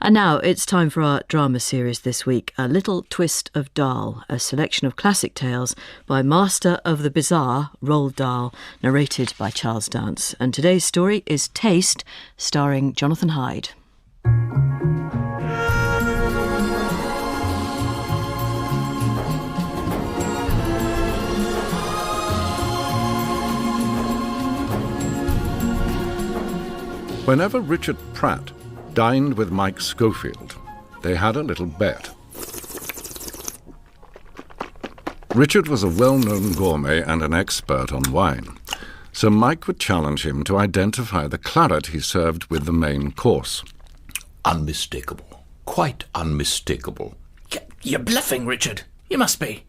And now it's time for our drama series this week, A Little Twist of Dahl, a selection of classic tales by master of the bizarre, Roald Dahl, narrated by Charles Dance. And today's story is Taste, starring Jonathan Hyde. Whenever Richard Pratt dined with Mike Schofield, they had a little bet. Richard was a well-known gourmet and an expert on wine, so Mike would challenge him to identify the claret he served with the main course. Unmistakable. Quite unmistakable. You're bluffing, Richard. You must be.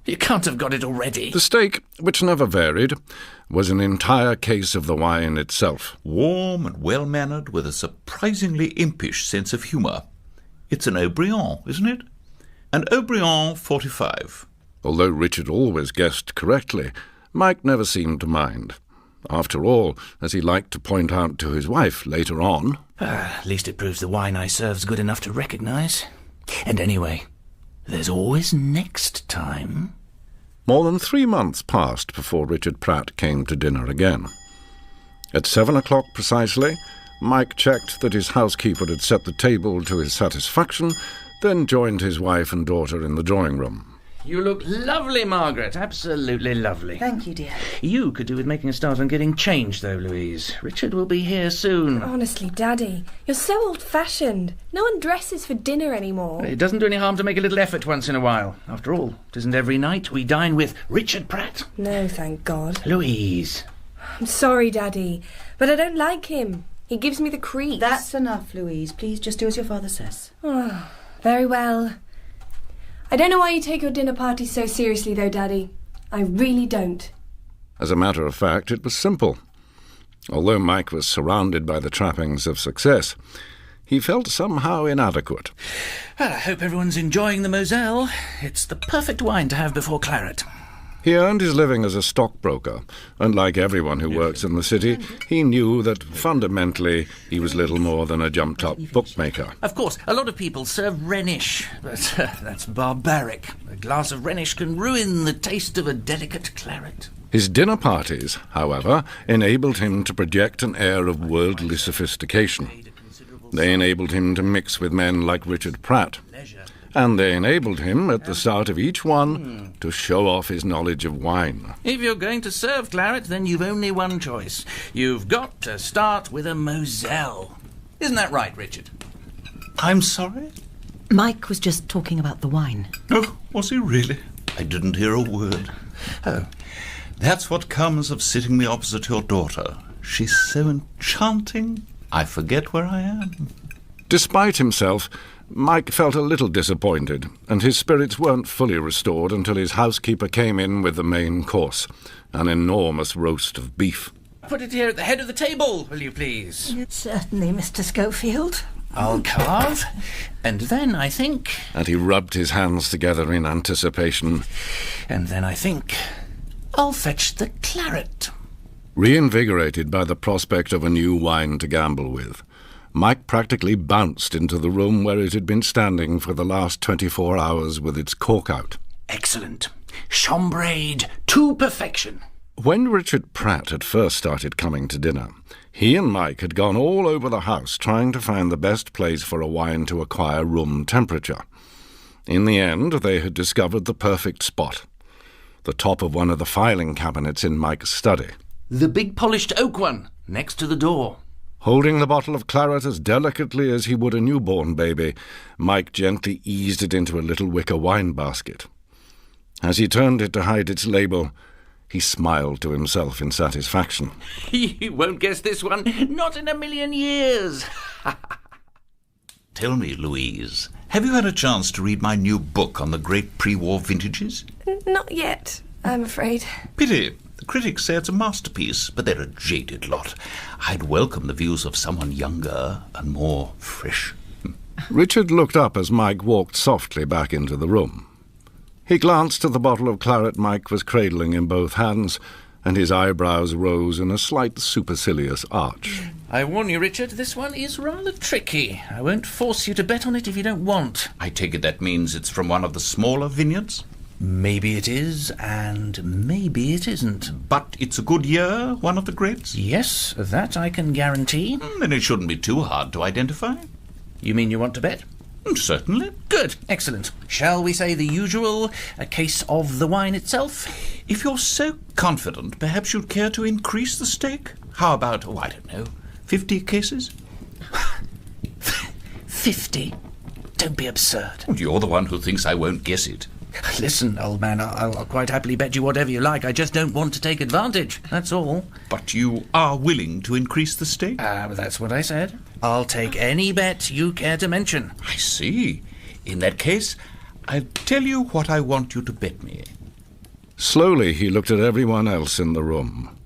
You can't have got it already. The steak, which never varied, was an entire case of the wine itself. Warm and well-mannered with a surprisingly impish sense of humour. It's an O'Brien, isn't it? An O'Brien 45. Although Richard always guessed correctly, Mike never seemed to mind. After all, as he liked to point out to his wife later on... At least it proves the wine I serve's good enough to recognise. And anyway, there's always next time. More than 3 months passed before Richard Pratt came to dinner again. At 7 o'clock precisely, Mike checked that his housekeeper had set the table to his satisfaction, then joined his wife and daughter in the drawing room. You look lovely, Margaret. Absolutely lovely. Thank you, dear. You could do with making a start on getting changed, though, Louise. Richard will be here soon. Honestly, Daddy, you're so old-fashioned. No one dresses for dinner anymore. It doesn't do any harm to make a little effort once in a while. After all, it isn't every night we dine with Richard Pratt. No, thank God. Louise. I'm sorry, Daddy, but I don't like him. He gives me the creeps. That's enough, Louise. Please just do as your father says. Oh, very well. I don't know why you take your dinner parties so seriously, though, Daddy. I really don't. As a matter of fact, it was simple. Although Mike was surrounded by the trappings of success, he felt somehow inadequate. Well, I hope everyone's enjoying the Moselle. It's the perfect wine to have before claret. He earned his living as a stockbroker, and like everyone who works in the city, he knew that fundamentally he was little more than a jumped-up bookmaker. Of course, a lot of people serve Rhenish, but that's barbaric. A glass of Rhenish can ruin the taste of a delicate claret. His dinner parties, however, enabled him to project an air of worldly sophistication. They enabled him to mix with men like Richard Pratt. And they enabled him, at the start of each one, to show off his knowledge of wine. If you're going to serve claret, then you've only one choice. You've got to start with a Moselle. Isn't that right, Richard? I'm sorry? Mike was just talking about the wine. Oh, was he really? I didn't hear a word. Oh, that's what comes of sitting me opposite your daughter. She's so enchanting, I forget where I am. Despite himself, Mike felt a little disappointed, and his spirits weren't fully restored until his housekeeper came in with the main course, an enormous roast of beef. Put it here at the head of the table, will you please? Certainly, Mr. Schofield. I'll carve, and then I think... And he rubbed his hands together in anticipation. And then I think I'll fetch the claret. Reinvigorated by the prospect of a new wine to gamble with, Mike practically bounced into the room where it had been standing for the last 24 hours with its cork out. Excellent. Chambrade to perfection. When Richard Pratt had first started coming to dinner, he and Mike had gone all over the house trying to find the best place for a wine to acquire room temperature. In the end, they had discovered the perfect spot, the top of one of the filing cabinets in Mike's study. The big polished oak one, next to the door. Holding the bottle of claret as delicately as he would a newborn baby, Mike gently eased it into a little wicker wine basket. As he turned it to hide its label, he smiled to himself in satisfaction. You won't guess this one, not in a million years. Tell me, Louise, have you had a chance to read my new book on the great pre-war vintages? Not yet, I'm afraid. Pity. The critics say it's a masterpiece, but they're a jaded lot. I'd welcome the views of someone younger and more fresh. Richard looked up as Mike walked softly back into the room. He glanced at the bottle of claret Mike was cradling in both hands, and his eyebrows rose in a slight supercilious arch. I warn you, Richard, this one is rather tricky. I won't force you to bet on it if you don't want. I take it that means it's from one of the smaller vineyards? Maybe it is, and maybe it isn't. But it's a good year, one of the grapes? Yes, that I can guarantee. Then it shouldn't be too hard to identify. You mean you want to bet? Certainly. Good, excellent. Shall we say the usual, a case of the wine itself? If you're so confident, perhaps you'd care to increase the stake? How about, 50 cases? 50? Don't be absurd. You're the one who thinks I won't guess it. Listen, old man, I'll quite happily bet you whatever you like. I just don't want to take advantage, that's all. But you are willing to increase the stake? That's what I said. I'll take any bet you care to mention. I see. In that case, I'll tell you what I want you to bet me. Slowly he looked at everyone else in the room.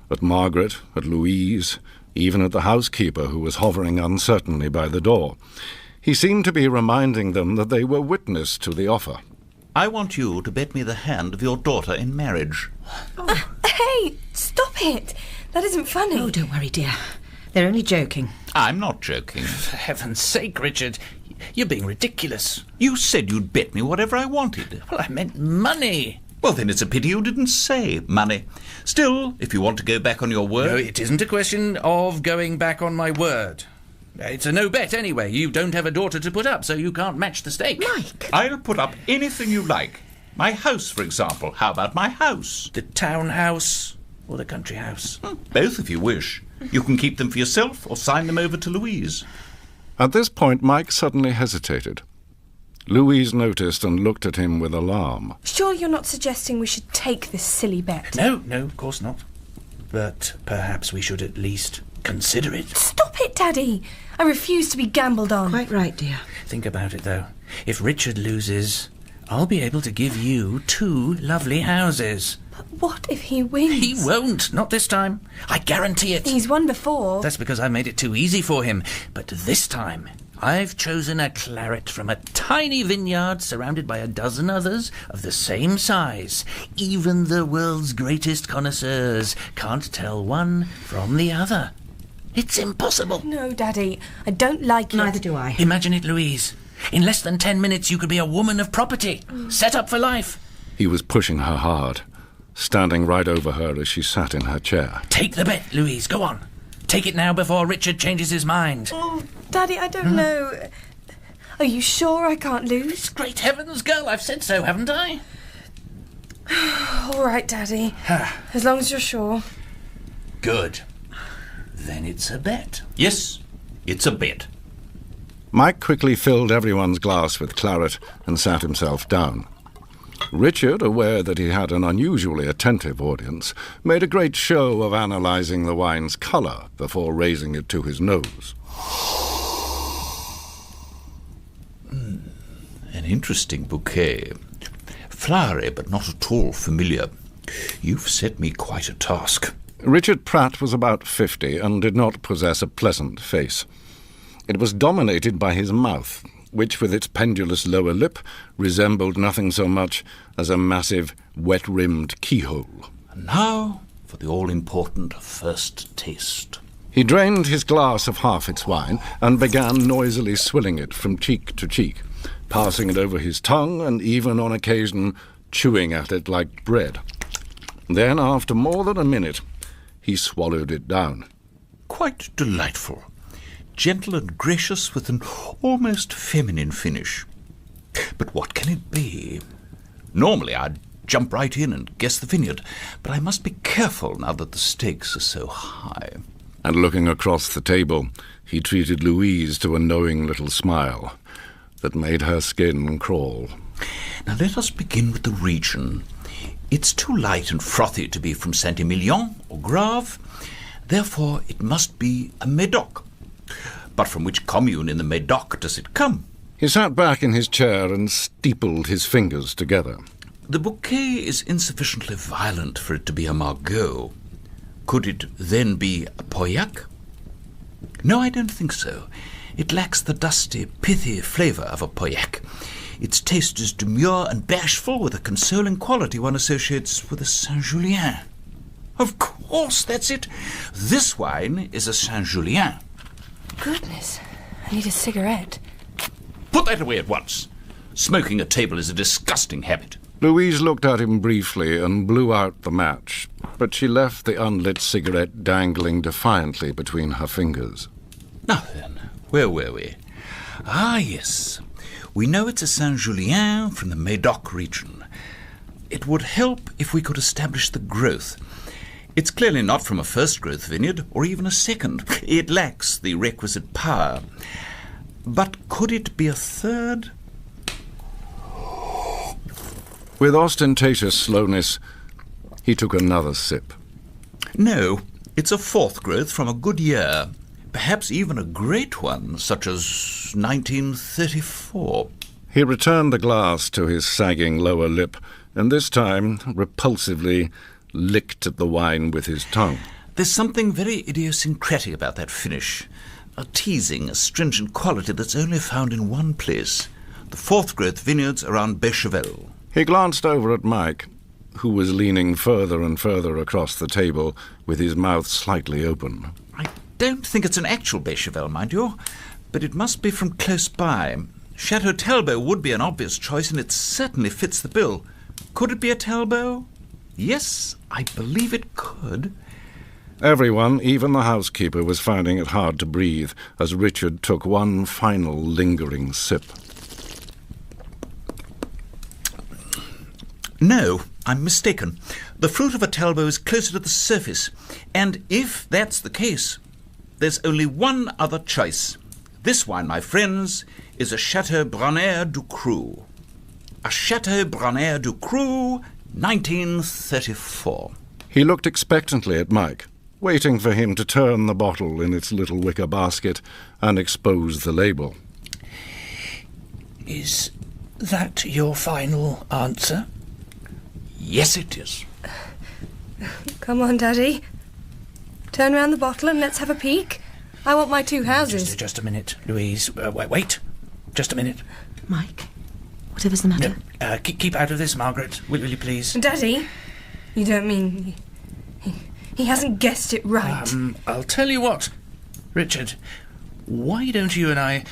At Margaret, at Louise, even at the housekeeper who was hovering uncertainly by the door. He seemed to be reminding them that they were witness to the offer. I want you to bet me the hand of your daughter in marriage. Hey, stop it. That isn't funny. Oh, don't worry, dear. They're only joking. I'm not joking. For heaven's sake, Richard, you're being ridiculous. You said you'd bet me whatever I wanted. Well, I meant money. Well, then it's a pity you didn't say money. Still, if you want to go back on your word... No, it isn't a question of going back on my word. It's a no bet anyway. You don't have a daughter to put up, so you can't match the stake. Mike! I'll put up anything you like. My house, for example. How about my house? The townhouse or the country house? Both, if you wish. You can keep them for yourself or sign them over to Louise. At this point, Mike suddenly hesitated. Louise noticed and looked at him with alarm. Sure you're not suggesting we should take this silly bet? No, of course not. But perhaps we should at least consider it. Stop it, Daddy! I refuse to be gambled on. Quite right, dear. Think about it, though. If Richard loses, I'll be able to give you 2 lovely houses. But what if he wins? He won't. Not this time. I guarantee it. He's won before. That's because I made it too easy for him. But this time, I've chosen a claret from a tiny vineyard surrounded by a dozen others of the same size. Even the world's greatest connoisseurs can't tell one from the other. It's impossible. No, Daddy. I don't like it. Neither do I. Imagine it, Louise. In less than 10 minutes, you could be a woman of property. Set up for life. He was pushing her hard, standing right over her as she sat in her chair. Take the bet, Louise. Go on. Take it now before Richard changes his mind. Oh, Daddy, I don't know. Are you sure I can't lose? Great heavens, girl. I've said so, haven't I? All right, Daddy. As long as you're sure. Good. Then it's a bet. Yes, it's a bet. Mike quickly filled everyone's glass with claret and sat himself down. Richard, aware that he had an unusually attentive audience, made a great show of analysing the wine's colour before raising it to his nose. An interesting bouquet. Flowery, but not at all familiar. You've set me quite a task. Richard Pratt was about 50 and did not possess a pleasant face. It was dominated by his mouth, which, with its pendulous lower lip, resembled nothing so much as a massive, wet-rimmed keyhole. And now for the all-important first taste. He drained his glass of half its wine and began noisily swilling it from cheek to cheek, passing it over his tongue and even on occasion chewing at it like bread. Then, after more than a minute, he swallowed it down. Quite delightful. Gentle and gracious with an almost feminine finish. But what can it be? Normally I'd jump right in and guess the vineyard, but I must be careful now that the stakes are so high. And looking across the table, he treated Louise to a knowing little smile that made her skin crawl. Now let us begin with the region. It's too light and frothy to be from Saint-Emilion or Grave, therefore it must be a Médoc. But from which commune in the Médoc does it come? He sat back in his chair and steepled his fingers together. The bouquet is insufficiently violent for it to be a Margaux. Could it then be a Pauillac? No, I don't think so. It lacks the dusty, pithy flavour of a Pauillac. Its taste is demure and bashful with a consoling quality one associates with a Saint-Julien. Of course, that's it. This wine is a Saint-Julien. Goodness, I need a cigarette. Put that away at once. Smoking at table is a disgusting habit. Louise looked at him briefly and blew out the match, but she left the unlit cigarette dangling defiantly between her fingers. Now then, where were we? Ah, yes. We know it's a Saint-Julien from the Médoc region. It would help if we could establish the growth. It's clearly not from a first-growth vineyard, or even a second. It lacks the requisite power. But could it be a third? With ostentatious slowness, he took another sip. No, it's a fourth growth from a good year. Perhaps even a great one, such as 1934. He returned the glass to his sagging lower lip, and this time, repulsively, licked at the wine with his tongue. There's something very idiosyncratic about that finish. A teasing, astringent quality that's only found in one place. The fourth-growth vineyards around Bechevel. He glanced over at Mike, who was leaning further and further across the table with his mouth slightly open. I don't think it's an actual Bechevel, mind you, but it must be from close by. Chateau Talbot would be an obvious choice, and it certainly fits the bill. Could it be a Talbot? Yes, I believe it could. Everyone, even the housekeeper, was finding it hard to breathe as Richard took one final lingering sip. No, I'm mistaken. The fruit of a Talbot is closer to the surface, and if that's the case, there's only one other choice. This wine, my friends, is a Chateau Brunaire du Cru. A Chateau Brunaire du Cru, 1934. He looked expectantly at Mike, waiting for him to turn the bottle in its little wicker basket and expose the label. Is that your final answer? Yes, it is. Come on, Daddy. Turn round the bottle and let's have a peek. I want my two houses. Just a minute, Louise. Wait. Just a minute. Mike, whatever's the matter? No, keep out of this, Margaret. Will you please? Daddy, you don't mean he hasn't guessed it right? I'll tell you what, Richard. Why don't you and I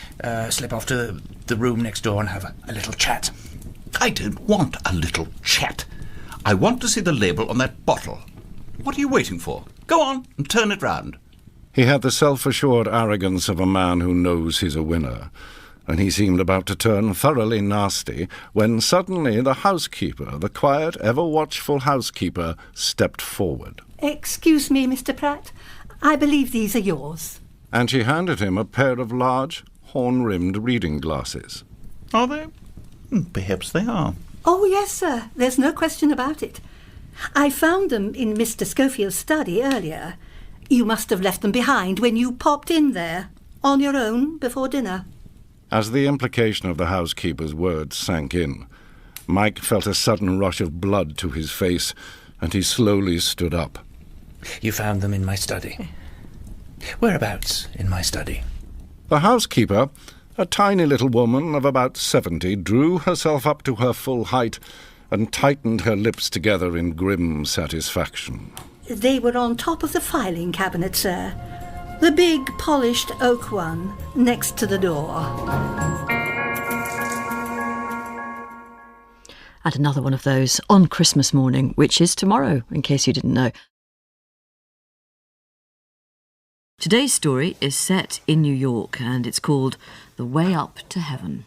slip off to the room next door and have a little chat? I don't want a little chat. I want to see the label on that bottle. What are you waiting for? Go on and turn it round. He had the self-assured arrogance of a man who knows he's a winner, and he seemed about to turn thoroughly nasty when suddenly the housekeeper, the quiet, ever-watchful housekeeper, stepped forward. Excuse me, Mr. Pratt. I believe these are yours. And she handed him a pair of large, horn-rimmed reading glasses. Are they? Perhaps they are. Oh, yes, sir. There's no question about it. I found them in Mr. Schofield's study earlier. You must have left them behind when you popped in there, on your own, before dinner. As the implication of the housekeeper's words sank in, Mike felt a sudden rush of blood to his face, and he slowly stood up. You found them in my study. Whereabouts in my study? The housekeeper, a tiny little woman of about 70, drew herself up to her full height and tightened her lips together in grim satisfaction. They were on top of the filing cabinet, sir. The big, polished oak one, next to the door. And another one of those on Christmas morning, which is tomorrow, in case you didn't know. Today's story is set in New York, and it's called The Way Up to Heaven.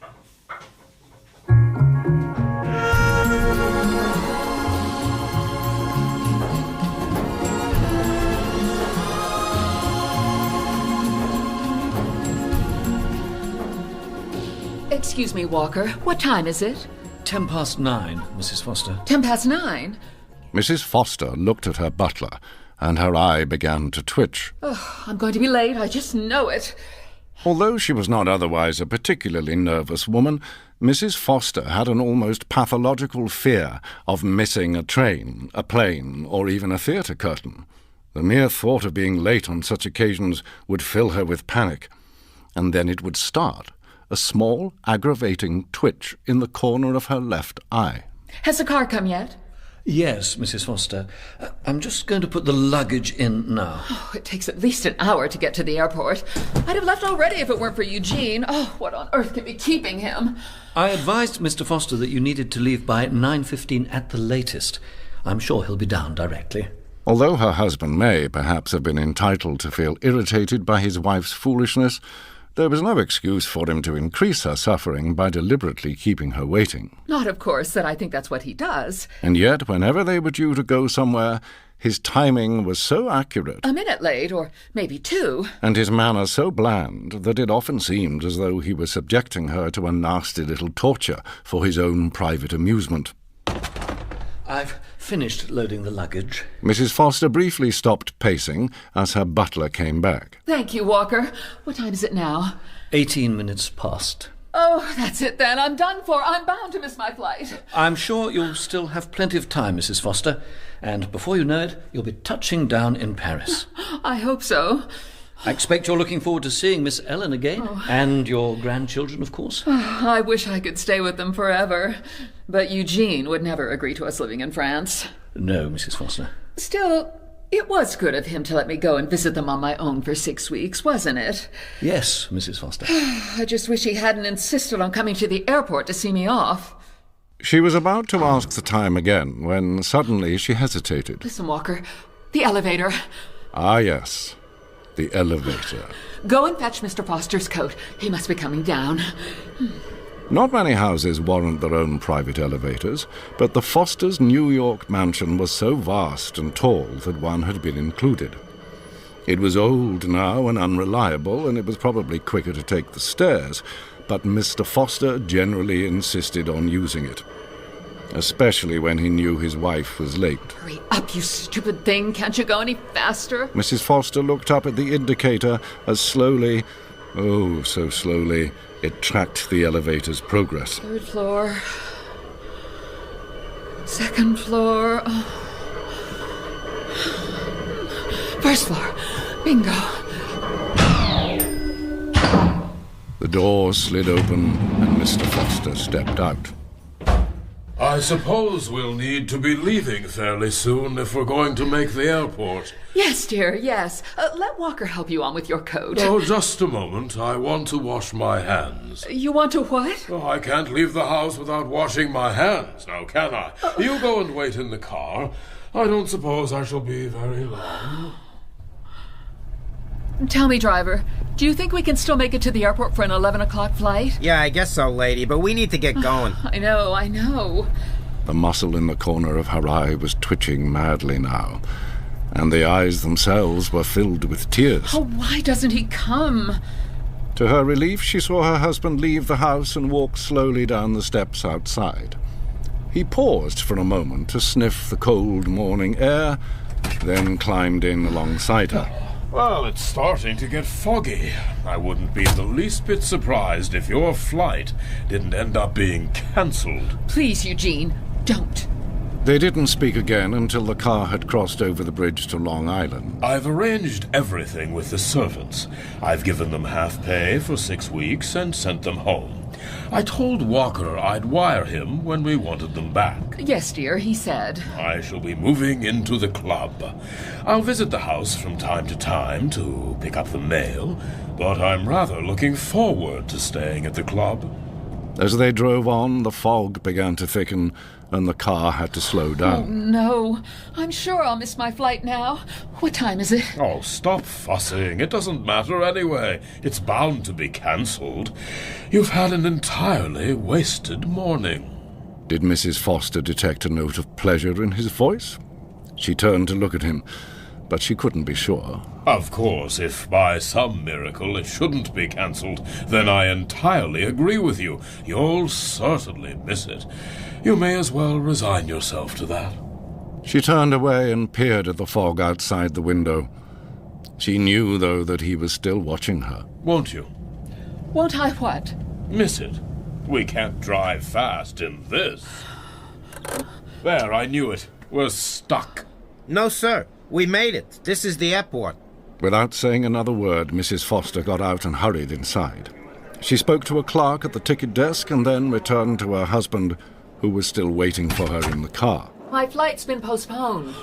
Excuse me, Walker. What time is it? 9:10, Mrs. Foster. 9:10? Mrs. Foster looked at her butler, and her eye began to twitch. Oh, I'm going to be late. I just know it. Although she was not otherwise a particularly nervous woman, Mrs. Foster had an almost pathological fear of missing a train, a plane, or even a theatre curtain. The mere thought of being late on such occasions would fill her with panic, and then it would start, a small, aggravating twitch in the corner of her left eye. Has the car come yet? Yes, Mrs. Foster. I'm just going to put the luggage in now. Oh, it takes at least an hour to get to the airport. I'd have left already if it weren't for Eugene. Oh, what on earth can be keeping him? I advised Mr. Foster that you needed to leave by 9:15 at the latest. I'm sure he'll be down directly. Although her husband may perhaps have been entitled to feel irritated by his wife's foolishness, there was no excuse for him to increase her suffering by deliberately keeping her waiting. Not, of course, that I think that's what he does. And yet, whenever they were due to go somewhere, his timing was so accurate, A minute late, or maybe 2. and his manner so bland, that it often seemed as though he was subjecting her to a nasty little torture for his own private amusement. I've finished loading the luggage. Mrs. Foster briefly stopped pacing as her butler came back. Thank you, Walker. What time is it now? 18 minutes past. Oh, that's it then. I'm done for. I'm bound to miss my flight. I'm sure you'll still have plenty of time, Mrs. Foster, and before you know it, you'll be touching down in Paris. I hope so. I expect you're looking forward to seeing Miss Ellen again, and your grandchildren, of course. I wish I could stay with them forever. But Eugene would never agree to us living in France. No, Mrs. Foster. Still, it was good of him to let me go and visit them on my own for 6 weeks, wasn't it? Yes, Mrs. Foster. I just wish he hadn't insisted on coming to the airport to see me off. She was about to ask the time again when suddenly she hesitated. Listen, Walker, the elevator. Ah, yes, the elevator. Go and fetch Mr. Foster's coat. He must be coming down. Not many houses warrant their own private elevators, but the Fosters' New York mansion was so vast and tall that one had been included. It was old now and unreliable, and it was probably quicker to take the stairs, but Mr. Foster generally insisted on using it, especially when he knew his wife was late. Hurry up, you stupid thing. Can't you go any faster? Mrs. Foster looked up at the indicator as slowly, oh, so slowly, it tracked the elevator's progress. 3rd floor. 2nd floor. 1st floor. Bingo. The door slid open and Mr. Foster stepped out. I suppose we'll need to be leaving fairly soon if we're going to make the airport. Yes, dear, yes. Let Walker help you on with your coat. Oh, just a moment. I want to wash my hands. You want to what? Oh, I can't leave the house without washing my hands, now can I? You go and wait in the car. I don't suppose I shall be very long. Tell me, driver, do you think we can still make it to the airport for an 11 o'clock flight? Yeah, I guess so, lady, but we need to get going. I know. The muscle in the corner of her eye was twitching madly now, and the eyes themselves were filled with tears. Oh, why doesn't he come? To her relief, she saw her husband leave the house and walk slowly down the steps outside. He paused for a moment to sniff the cold morning air, then climbed in alongside her. Well, it's starting to get foggy. I wouldn't be the least bit surprised if your flight didn't end up being cancelled. Please, Eugene, don't. They didn't speak again until the car had crossed over the bridge to Long Island. I've arranged everything with the servants. I've given them half pay for 6 weeks and sent them home. I told Walker I'd wire him when we wanted them back. Yes, dear, he said. I shall be moving into the club. I'll visit the house from time to time to pick up the mail, but I'm rather looking forward to staying at the club. As they drove on, the fog began to thicken, and the car had to slow Oh, down. no. I'm sure I'll miss my flight now. What time is it? Oh, stop fussing. It doesn't matter anyway. It's bound to be cancelled. You've had an entirely wasted morning. Did Mrs. Foster detect a note of pleasure in his voice? She turned to look at him, but she couldn't be sure. Of course, if by some miracle it shouldn't be cancelled, then I entirely agree with you. You'll certainly miss it. You may as well resign yourself to that. She turned away and peered at the fog outside the window. She knew, though, that he was still watching her. Won't you? Won't I what? Miss it. We can't drive fast in this. There, I knew it. We're stuck. No, sir. We made it. This is the airport. Without saying another word, Mrs. Foster got out and hurried inside. She spoke to a clerk at the ticket desk and then returned to her husband, who was still waiting for her in the car. My flight's been postponed.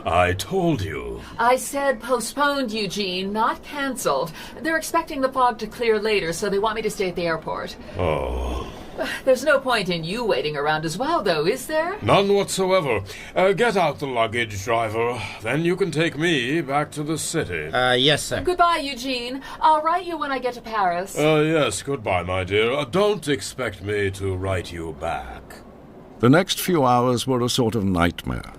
I told you. I said postponed, Eugene, not cancelled. They're expecting the fog to clear later, so they want me to stay at the airport. Oh. There's no point in you waiting around as well, though, is there? None whatsoever. Get out the luggage, driver. Then you can take me back to the city. Yes, sir. Goodbye, Eugene. I'll write you when I get to Paris. Yes, goodbye, my dear. Don't expect me to write you back. The next few hours were a sort of nightmare.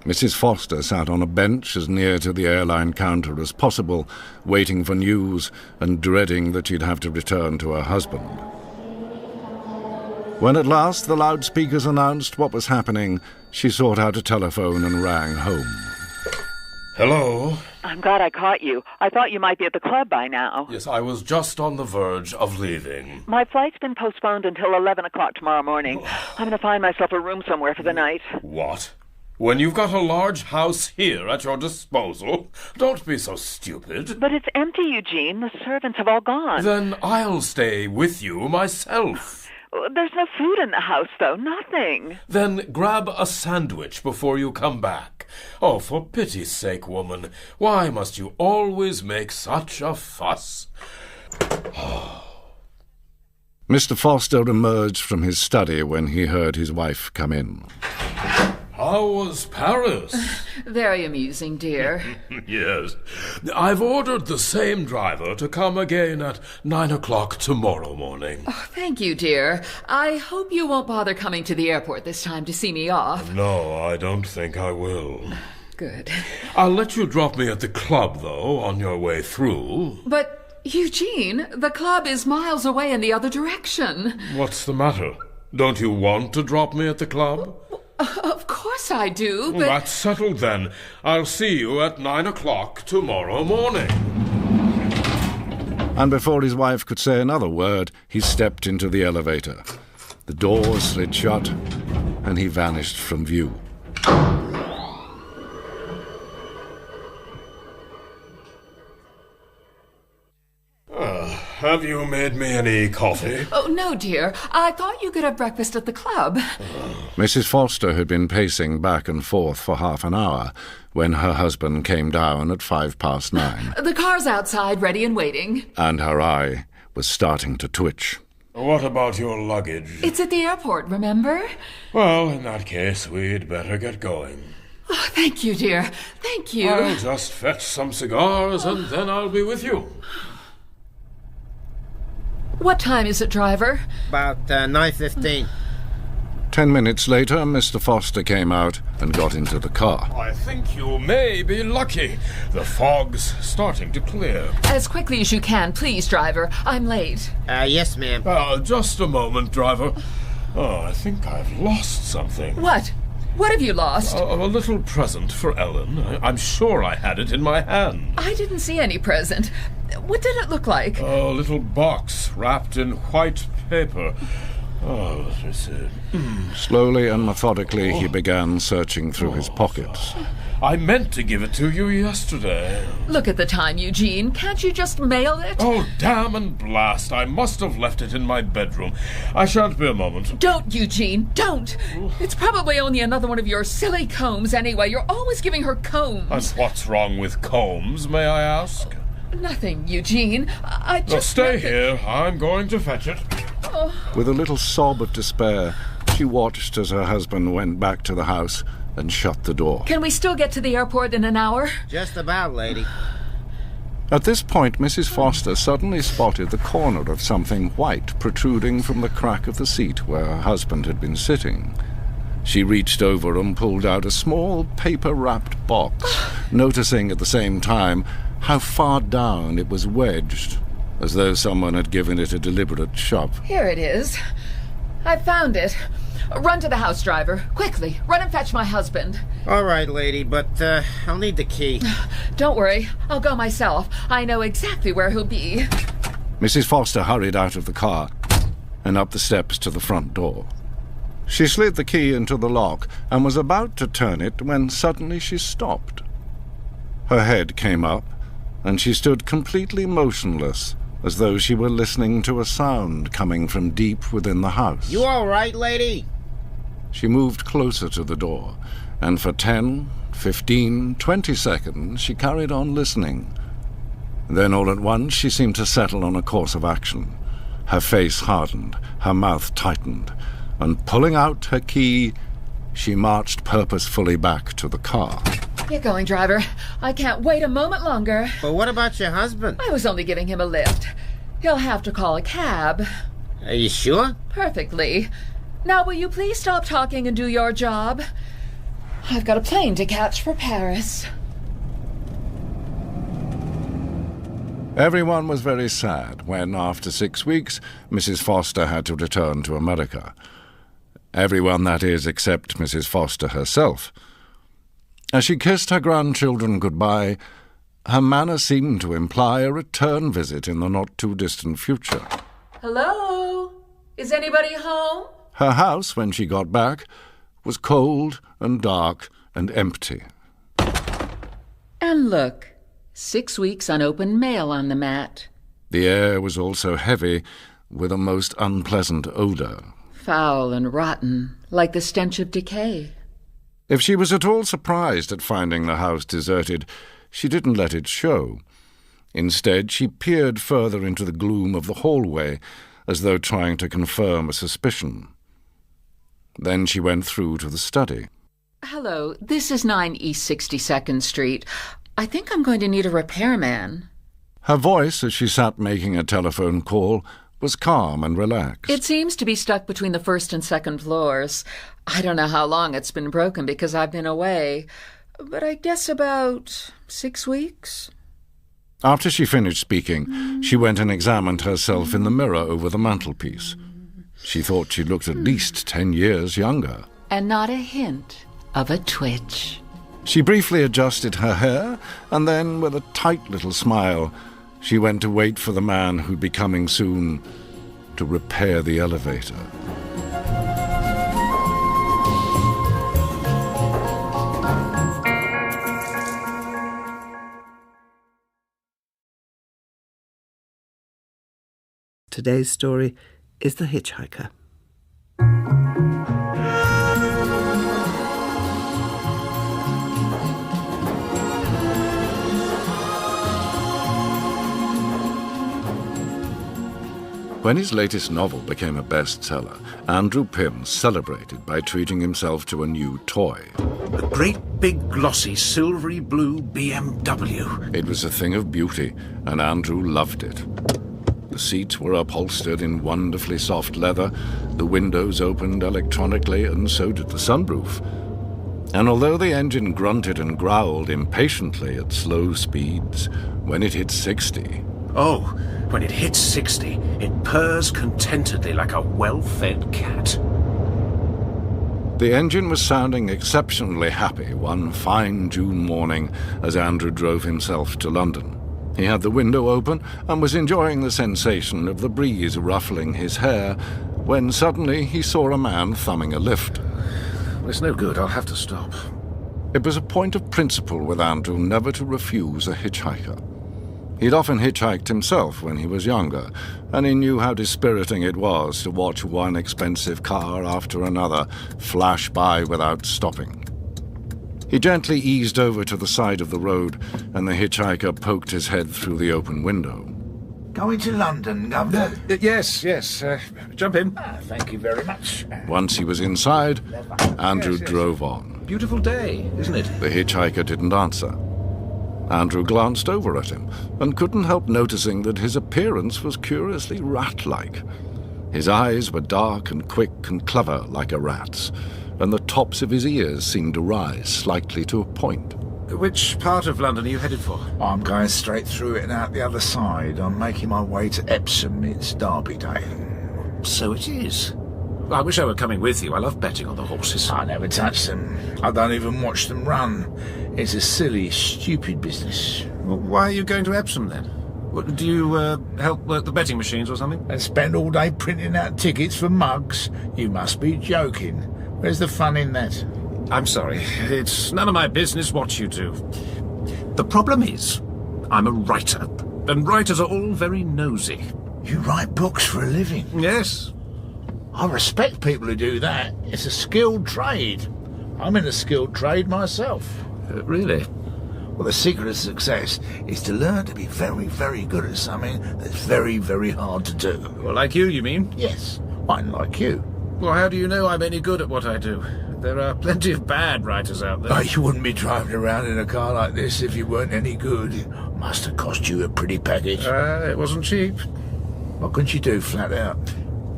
Mrs. Foster sat on a bench as near to the airline counter as possible, waiting for news and dreading that she'd have to return to her husband. When at last the loudspeakers announced what was happening, she sought out a telephone and rang home. Hello? I'm glad I caught you. I thought you might be at the club by now. Yes, I was just on the verge of leaving. My flight's been postponed until 11 o'clock tomorrow morning. I'm going to find myself a room somewhere for the night. What? When you've got a large house here at your disposal? Don't be so stupid. But it's empty, Eugene. The servants have all gone. Then I'll stay with you myself. There's no food in the house, though. Nothing. Then grab a sandwich before you come back. Oh, for pity's sake, woman, why must you always make such a fuss? Mr. Foster emerged from his study when he heard his wife come in. How was Paris? Very amusing, dear. Yes. I've ordered the same driver to come again at 9 o'clock tomorrow morning. Oh, thank you, dear. I hope you won't bother coming to the airport this time to see me off. No, I don't think I will. Good. I'll let you drop me at the club, though, on your way through. But, Eugene, the club is miles away in the other direction. What's the matter? Don't you want to drop me at the club? Of course I do, but... That's settled then. I'll see you at 9 o'clock tomorrow morning. And before his wife could say another word, he stepped into the elevator. The door slid shut, and he vanished from view. Have you made me any coffee? Oh, no, dear. I thought you could have breakfast at the club. Mrs. Foster had been pacing back and forth for half an hour when her husband came down at 9:05. The car's outside, ready and waiting. And her eye was starting to twitch. What about your luggage? It's at the airport, remember? Well, in that case, we'd better get going. Oh, thank you, dear. Thank you. I'll just fetch some cigars and then I'll be with you. What time is it, driver? About 9:15. 10 minutes later, Mr. Foster came out and got into the car. I think you may be lucky. The fog's starting to clear. As quickly as you can, please, driver. I'm late. Yes, ma'am. Just a moment, driver. Oh, I think I've lost something. What? What have you lost? A little present for Ellen. I'm sure I had it in my hand. I didn't see any present. What did it look like? A little box wrapped in white paper. Oh, let me see. Slowly and methodically, he began searching through his pockets. I meant to give it to you yesterday. Look at the time, Eugene. Can't you just mail it? Oh, damn and blast. I must have left it in my bedroom. I shan't be a moment. Don't, Eugene, don't. It's probably only another one of your silly combs anyway. You're always giving her combs. And what's wrong with combs, may I ask? Nothing, Eugene. I just... Well, stay here. I'm going to fetch it. With a little sob of despair, she watched as her husband went back to the house and shut the door. Can we still get to the airport in an hour? Just about, lady. At this point, Mrs. Foster suddenly spotted the corner of something white protruding from the crack of the seat where her husband had been sitting. She reached over and pulled out a small paper-wrapped box, noticing at the same time how far down it was wedged, as though someone had given it a deliberate shove. Here it is. I found it. Run to the house, driver. Quickly. Run and fetch my husband. All right, lady, but I'll need the key. Don't worry. I'll go myself. I know exactly where he'll be. Mrs. Foster hurried out of the car and up the steps to the front door. She slid the key into the lock and was about to turn it when suddenly she stopped. Her head came up, and she stood completely motionless, as though she were listening to a sound coming from deep within the house. You all right, lady? She moved closer to the door, and for 10, 15, 20 seconds she carried on listening. Then all at once she seemed to settle on a course of action. Her face hardened, her mouth tightened, and pulling out her key, she marched purposefully back to the car. Get going, driver. I can't wait a moment longer. But what about your husband? I was only giving him a lift. He'll have to call a cab. Are you sure? Perfectly. Now will you please stop talking and do your job? I've got a plane to catch for Paris. Everyone was very sad when, after 6 weeks, Mrs. Foster had to return to America. Everyone, that is, except Mrs. Foster herself. As she kissed her grandchildren goodbye, her manner seemed to imply a return visit in the not-too-distant future. Hello? Is anybody home? Her house, when she got back, was cold and dark and empty. And look, 6 weeks unopened mail on the mat. The air was also heavy, with a most unpleasant odour. Foul and rotten, like the stench of decay. If she was at all surprised at finding the house deserted, she didn't let it show. Instead, she peered further into the gloom of the hallway, as though trying to confirm a suspicion. Then she went through to the study. Hello, this is 9 East 62nd Street. I think I'm going to need a repairman. Her voice, as she sat making a telephone call, was calm and relaxed. It seems to be stuck between the first and second floors. I don't know how long it's been broken because I've been away, but I guess about 6 weeks. After she finished speaking, she went and examined herself in the mirror over the mantelpiece. She thought she looked at least 10 years younger. And not a hint of a twitch. She briefly adjusted her hair, and then, with a tight little smile, she went to wait for the man who'd be coming soon to repair the elevator. Today's story is The Hitchhiker. When his latest novel became a bestseller, Andrew Pym celebrated by treating himself to a new toy. A great big glossy silvery blue BMW. It was a thing of beauty, and Andrew loved it. The seats were upholstered in wonderfully soft leather, the windows opened electronically, and so did the sunroof. And although the engine grunted and growled impatiently at slow speeds, when it hit 60... Oh, when it hits 60, it purrs contentedly like a well-fed cat. The engine was sounding exceptionally happy one fine June morning as Andrew drove himself to London. He had the window open and was enjoying the sensation of the breeze ruffling his hair when suddenly he saw a man thumbing a lift. It's no good, I'll have to stop. It was a point of principle with Andrew never to refuse a hitchhiker. He'd often hitchhiked himself when he was younger, and he knew how dispiriting it was to watch one expensive car after another flash by without stopping. He gently eased over to the side of the road, and the hitchhiker poked his head through the open window. Going to London, Governor? Yes. Jump in. Thank you very much. Once he was inside, Andrew drove on. Beautiful day, isn't it? The hitchhiker didn't answer. Andrew glanced over at him and couldn't help noticing that his appearance was curiously rat-like. His eyes were dark and quick and clever like a rat's, and the tops of his ears seemed to rise slightly to a point. Which part of London are you headed for? I'm going straight through it and out the other side. I'm making my way to Epsom. It's Derby Day. So it is. I wish I were coming with you. I love betting on the horses. I never touch them. I don't even watch them run. It's a silly, stupid business. Well, why are you going to Epsom, then? Do you help work the betting machines or something? And spend all day printing out tickets for mugs? You must be joking. Where's the fun in that? I'm sorry. It's none of my business what you do. The problem is, I'm a writer, and writers are all very nosy. You write books for a living? Yes. I respect people who do that. It's a skilled trade. I'm in a skilled trade myself. Really? Well, the secret of success is to learn to be very, very good at something that's very, very hard to do. Well, like you mean? Yes, I'm like you. Well, how do you know I'm any good at what I do? There are plenty of bad writers out there. Oh, you wouldn't be driving around in a car like this if you weren't any good. It must have cost you a pretty package. It wasn't cheap. What couldn't you do, flat out?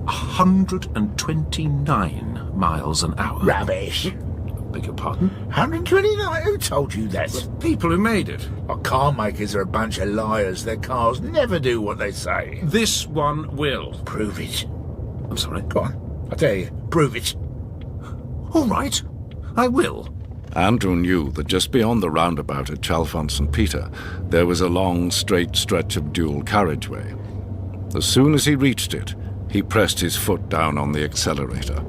129 miles an hour. Rubbish. Beg your pardon? 129? Who told you that? The people who made it. Well, car makers are a bunch of liars. Their cars never do what they say. This one will. Prove it. I'm sorry? Go on. I tell you, prove it. All right. I will. Andrew knew that just beyond the roundabout at Chalfont St. Peter, there was a long, straight stretch of dual carriageway. As soon as he reached it, he pressed his foot down on the accelerator.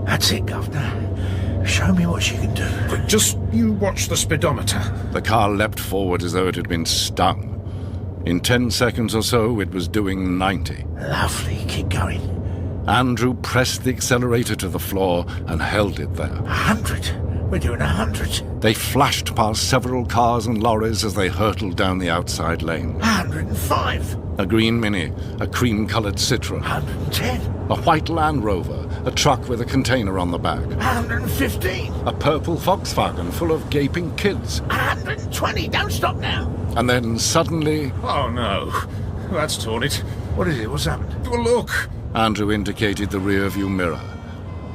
That's it, Governor. Show me what you can do. But just you watch the speedometer. The car leapt forward as though it had been stung. In 10 seconds or so, it was doing 90. Lovely. Keep going. Andrew pressed the accelerator to the floor and held it there. 100. We're doing 100. They flashed past several cars and lorries as they hurtled down the outside lane. 105. A green Mini, a cream-coloured Citroën. 110. A white Land Rover, a truck with a container on the back. 115. A purple Volkswagen full of gaping kids. 120. Don't stop now. And then suddenly... Oh, no. That's torn it. What is it? What's happened? Well, look. Andrew indicated the rear-view mirror,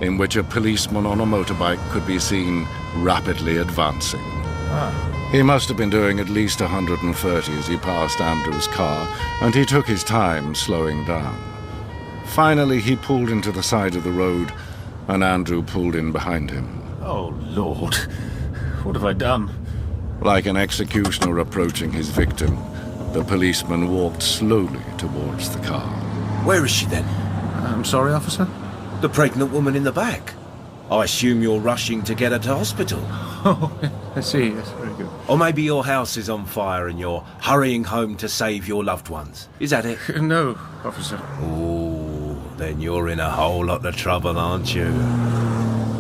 in which a policeman on a motorbike could be seen rapidly advancing. He must have been doing at least 130 as he passed Andrew's car, and he took his time slowing down. Finally, he pulled into the side of the road, and Andrew pulled in behind him. Oh, Lord. What have I done? Like an executioner approaching his victim, the policeman walked slowly towards the car. Where is she then? I'm sorry, officer? The pregnant woman in the back. I assume you're rushing to get her to hospital. Oh, I see. Yes, very good. Or maybe your house is on fire and you're hurrying home to save your loved ones. Is that it? No, officer. Oh, then you're in a whole lot of trouble, aren't you?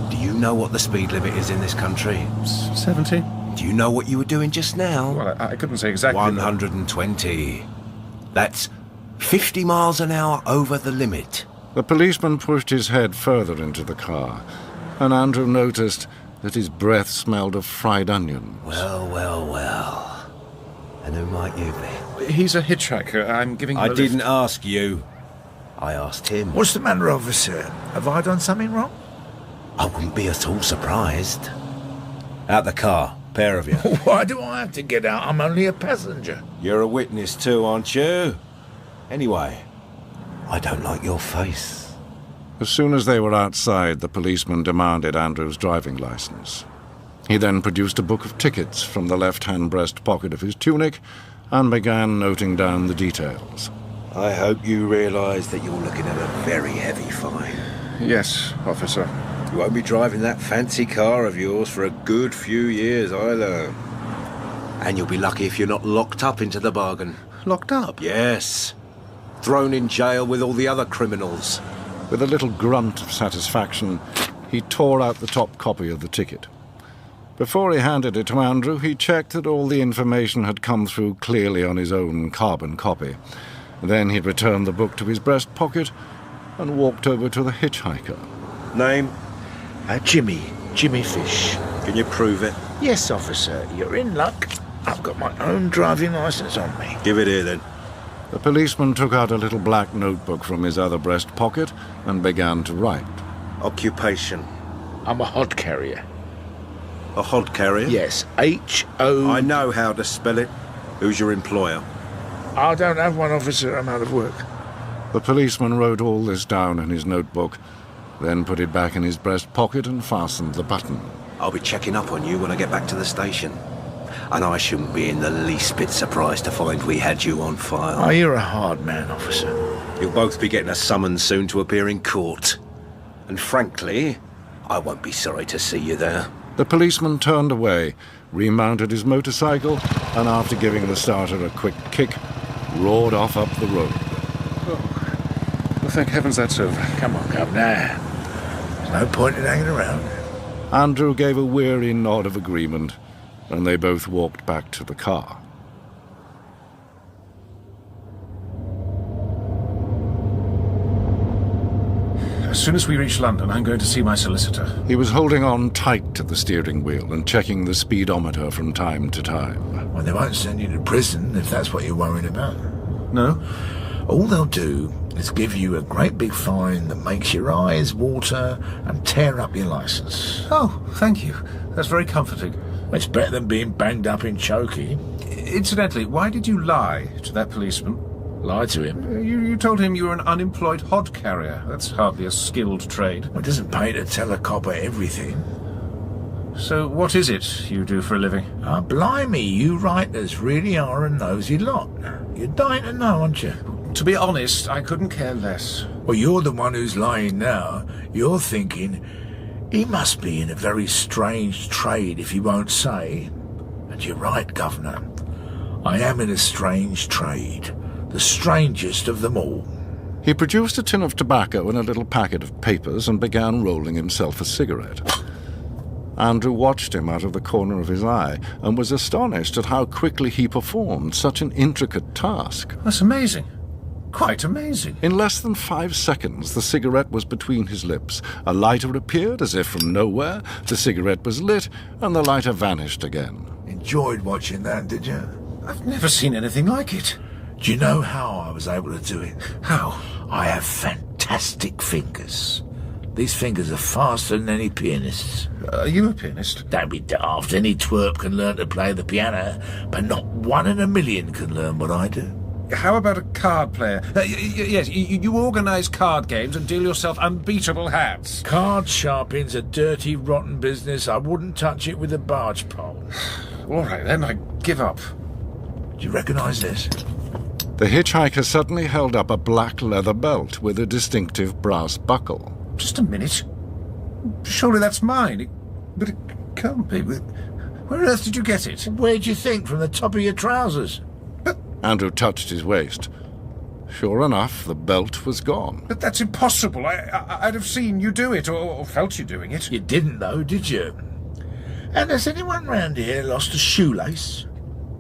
Do you know what the speed limit is in this country? 70. Do you know what you were doing just now? Well, I couldn't say exactly. 120. That's 50 miles an hour over the limit. The policeman pushed his head further into the car, and Andrew noticed that his breath smelled of fried onions. Well, well, well. And who might you be? He's a hitchhiker. I'm giving him I a didn't lift. ask you. I asked him. What's the matter, officer? Have I done something wrong? I wouldn't be at all surprised. Out the car, pair of you. Why do I have to get out? I'm only a passenger. You're a witness too, aren't you? Anyway, I don't like your face. As soon as they were outside, the policeman demanded Andrew's driving license. He then produced a book of tickets from the left-hand breast pocket of his tunic and began noting down the details. I hope you realise that you're looking at a very heavy fine. Yes, officer. You won't be driving that fancy car of yours for a good few years either. And you'll be lucky if you're not locked up into the bargain. Locked up? Yes. Thrown in jail with all the other criminals. With a little grunt of satisfaction, he tore out the top copy of the ticket. Before he handed it to Andrew, he checked that all the information had come through clearly on his own carbon copy. Then he returned the book to his breast pocket and walked over to the hitchhiker. Name? Jimmy Fish. Can you prove it? Yes, officer. You're in luck. I've got my own driving licence on me. Give it here, then. The policeman took out a little black notebook from his other breast pocket and began to write. Occupation? I'm a hod carrier. A hod carrier? Yes, H-O... I know how to spell it. Who's your employer? I don't have one, officer. I'm out of work. The policeman wrote all this down in his notebook, then put it back in his breast pocket and fastened the button. I'll be checking up on you when I get back to the station. And I shouldn't be in the least bit surprised to find we had you on file. Oh, you're a hard man, officer. You'll both be getting a summons soon to appear in court. And frankly, I won't be sorry to see you there. The policeman turned away, remounted his motorcycle, and after giving the starter a quick kick, roared off up the road. Oh, thank heavens that's over. Come on, Governor. There's no point in hanging around. Andrew gave a weary nod of agreement, and they both walked back to the car. As soon as we reach London, I'm going to see my solicitor. He was holding on tight to the steering wheel and checking the speedometer from time to time. Well, they won't send you to prison if that's what you're worried about. No? All they'll do is give you a great big fine that makes your eyes water and tear up your licence. Oh, thank you. That's very comforting. It's better than being banged up in chokey. Incidentally, why did you lie to that policeman? Lie to him? You told him you were an unemployed hod carrier. That's hardly a skilled trade. Well, it doesn't pay to tell a copper everything. So what is it you do for a living? Blimey, you writers really are a nosy lot. You're dying to know, aren't you? To be honest, I couldn't care less. Well, you're the one who's lying now. You're thinking, he must be in a very strange trade if he won't say. And you're right, Governor. I am in a strange trade. The strangest of them all. He produced a tin of tobacco and a little packet of papers and began rolling himself a cigarette. Andrew watched him out of the corner of his eye and was astonished at how quickly he performed such an intricate task. That's amazing. Quite amazing. In less than 5 seconds, the cigarette was between his lips. A lighter appeared as if from nowhere. The cigarette was lit, and the lighter vanished again. Enjoyed watching that, did you? I've never seen anything like it. Do you know how I was able to do it? How? I have fantastic fingers. These fingers are faster than any pianist's. Are you a pianist? Don't be daft. Any twerp can learn to play the piano, but not 1 in a million can learn what I do. How about a card player? Yes, you organise card games and deal yourself unbeatable hands. Card sharping's a dirty, rotten business. I wouldn't touch it with a barge pole. All right, then, I give up. Do you recognise this? The hitchhiker suddenly held up a black leather belt with a distinctive brass buckle. Just a minute. Surely that's mine. But it can't be. Where on earth did you get it? Where'd you think? From the top of your trousers? Andrew touched his waist. Sure enough, the belt was gone. But that's impossible. I'd have seen you do it, or felt you doing it. You didn't, though, did you? And has anyone round here lost a shoelace?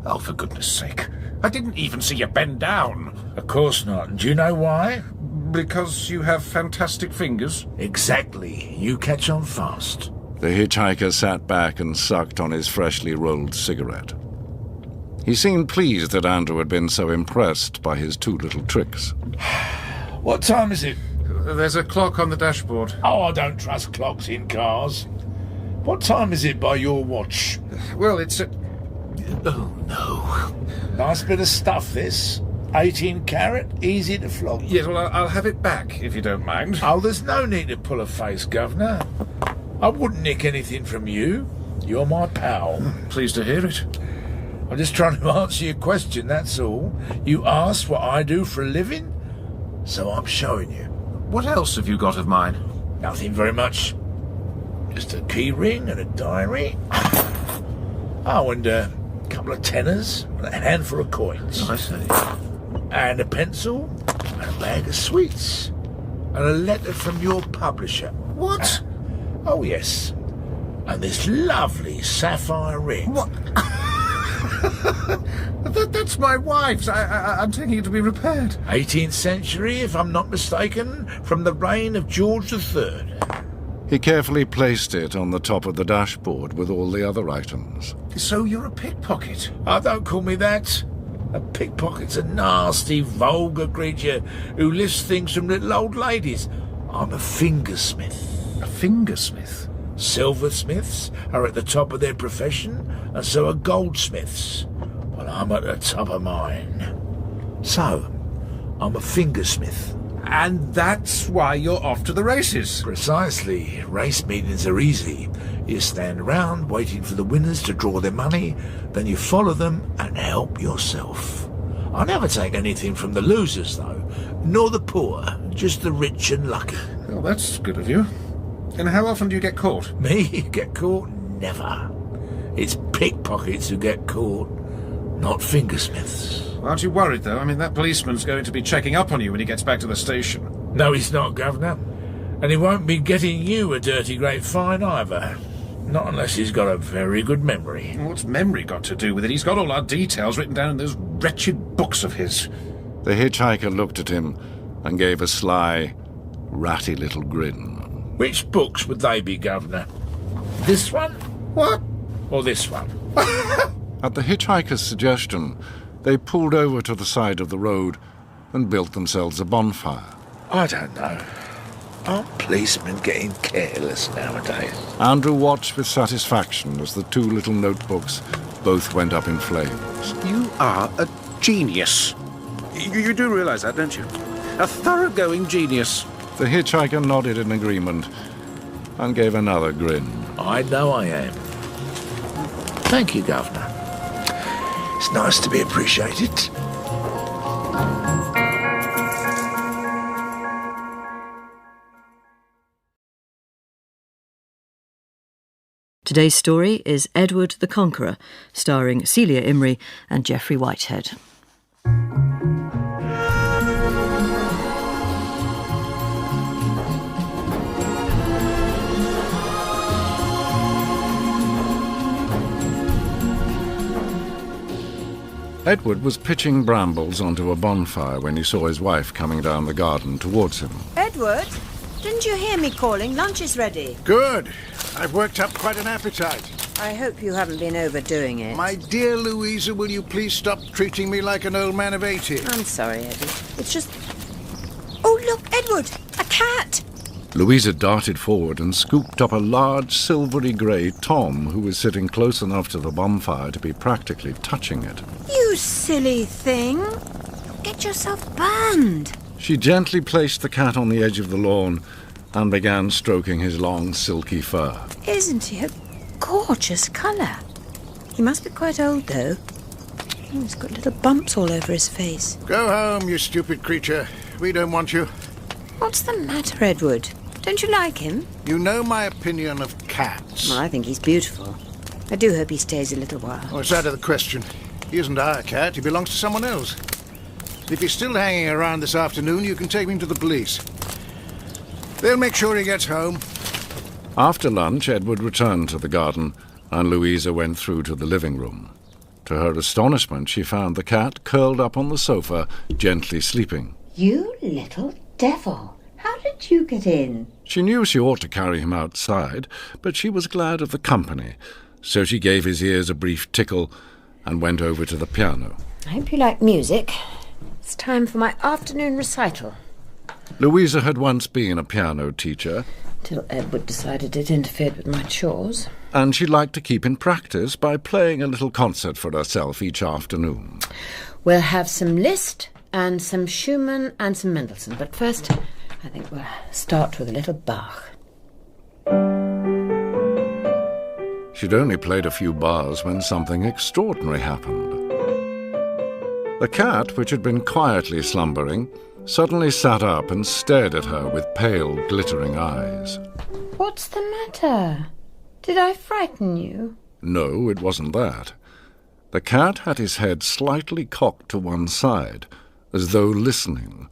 Oh, for goodness sake. I didn't even see you bend down. Of course not. And do you know why? Because you have fantastic fingers? Exactly. You catch on fast. The hitchhiker sat back and sucked on his freshly rolled cigarette. He seemed pleased that Andrew had been so impressed by his 2 little tricks. What time is it? There's a clock on the dashboard. Oh, I don't trust clocks in cars. What time is it by your watch? Well, it's at... Oh, no. Nice bit of stuff, this. 18 carat, easy to flog. Yes, well, I'll have it back, if you don't mind. Oh, there's no need to pull a face, Governor. I wouldn't nick anything from you. You're my pal. Pleased to hear it. I'm just trying to answer your question, that's all. You asked what I do for a living, so I'm showing you. What else have you got of mine? Nothing very much. Just a key ring and a diary. Oh, and a couple of tenors and a handful of coins. I see. And a pencil and a bag of sweets. And a letter from your publisher. What? Oh, yes. And this lovely sapphire ring. What? That's my wife's. I'm taking it to be repaired. 18th century, if I'm not mistaken, from the reign of George III. He carefully placed it on the top of the dashboard with all the other items. So you're a pickpocket? Oh, don't call me that. A pickpocket's a nasty, vulgar creature who lifts things from little old ladies. I'm a fingersmith. A fingersmith? Silversmiths are at the top of their profession, and so are goldsmiths. Well, I'm at the top of mine. So, I'm a fingersmith. And that's why you're off to the races? Precisely. Race meetings are easy. You stand around waiting for the winners to draw their money, then you follow them and help yourself. I never take anything from the losers, though, nor the poor, just the rich and lucky. Well, that's good of you. And how often do you get caught? Me? Get caught? Never. It's pickpockets who get caught, not fingersmiths. Aren't you worried, though? I mean, that policeman's going to be checking up on you when he gets back to the station. No, he's not, Governor. And he won't be getting you a dirty great fine either. Not unless he's got a very good memory. What's memory got to do with it? He's got all our details written down in those wretched books of his. The hitchhiker looked at him and gave a sly, ratty little grin. Which books would they be, Governor? This one? What? Or this one? At the hitchhiker's suggestion, they pulled over to the side of the road and built themselves a bonfire. I don't know. Aren't policemen getting careless nowadays? Andrew watched with satisfaction as the two little notebooks both went up in flames. You are a genius. You do realise that, don't you? A thoroughgoing genius. The hitchhiker nodded in agreement and gave another grin. I know I am. Thank you, Governor. It's nice to be appreciated. Today's story is Edward the Conqueror, starring Celia Imrie and Geoffrey Whitehead. Edward was pitching brambles onto a bonfire when he saw his wife coming down the garden towards him. Edward, didn't you hear me calling? Lunch is ready. Good. I've worked up quite an appetite. I hope you haven't been overdoing it. My dear Louisa, will you please stop treating me like an old man of 80? I'm sorry, Eddie. It's just... Oh, look, Edward! A cat! Louisa darted forward and scooped up a large silvery grey Tom who was sitting close enough to the bonfire to be practically touching it. You silly thing! Get yourself burned! She gently placed the cat on the edge of the lawn and began stroking his long, silky fur. Isn't he a gorgeous colour? He must be quite old, though. Oh, he's got little bumps all over his face. Go home, you stupid creature. We don't want you. What's the matter, Edward? Don't you like him? You know my opinion of cats. Well, I think he's beautiful. I do hope he stays a little while. Oh, it's out of the question. He isn't our cat. He belongs to someone else. If he's still hanging around this afternoon, you can take him to the police. They'll make sure he gets home. After lunch, Edward returned to the garden, and Louisa went through to the living room. To her astonishment, she found the cat curled up on the sofa, gently sleeping. You little devil! How did you get in? She knew she ought to carry him outside, but she was glad of the company, so she gave his ears a brief tickle and went over to the piano. I hope you like music. It's time for my afternoon recital. Louisa had once been a piano teacher, Till Edward decided it interfered with my chores. and she liked to keep in practice by playing a little concert for herself each afternoon. We'll have some Liszt and some Schumann and some Mendelssohn, but first I think we'll start with a little Bach. She'd only played a few bars when something extraordinary happened. The cat, which had been quietly slumbering, suddenly sat up and stared at her with pale, glittering eyes. What's the matter? Did I frighten you? No, it wasn't that. The cat had his head slightly cocked to one side, as though listening,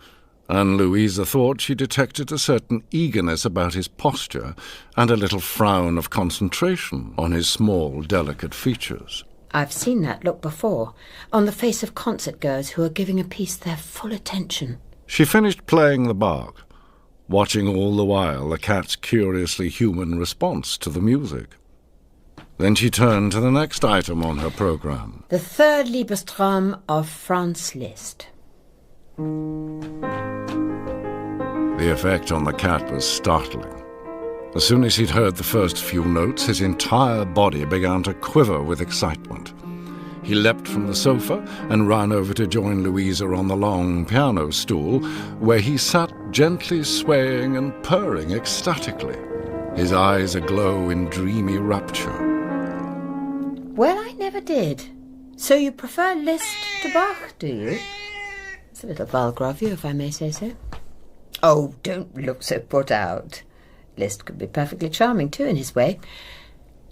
and Louisa thought she detected a certain eagerness about his posture and a little frown of concentration on his small, delicate features. I've seen that look before, on the face of concert-goers who are giving a piece their full attention. She finished playing the Bach, watching all the while the cat's curiously human response to the music. Then she turned to the next item on her programme. The third Liebestraum of Franz Liszt. The effect on the cat was startling. As soon as he'd heard the first few notes, his entire body began to quiver with excitement. He leapt from the sofa and ran over to join Louisa on the long piano stool, where he sat gently swaying and purring ecstatically, his eyes aglow in dreamy rapture. Well, I never did. So you prefer Liszt to Bach, do you? It's a little vulgar of you, if I may say so. Oh, don't look so put out. Liszt could be perfectly charming, too, in his way.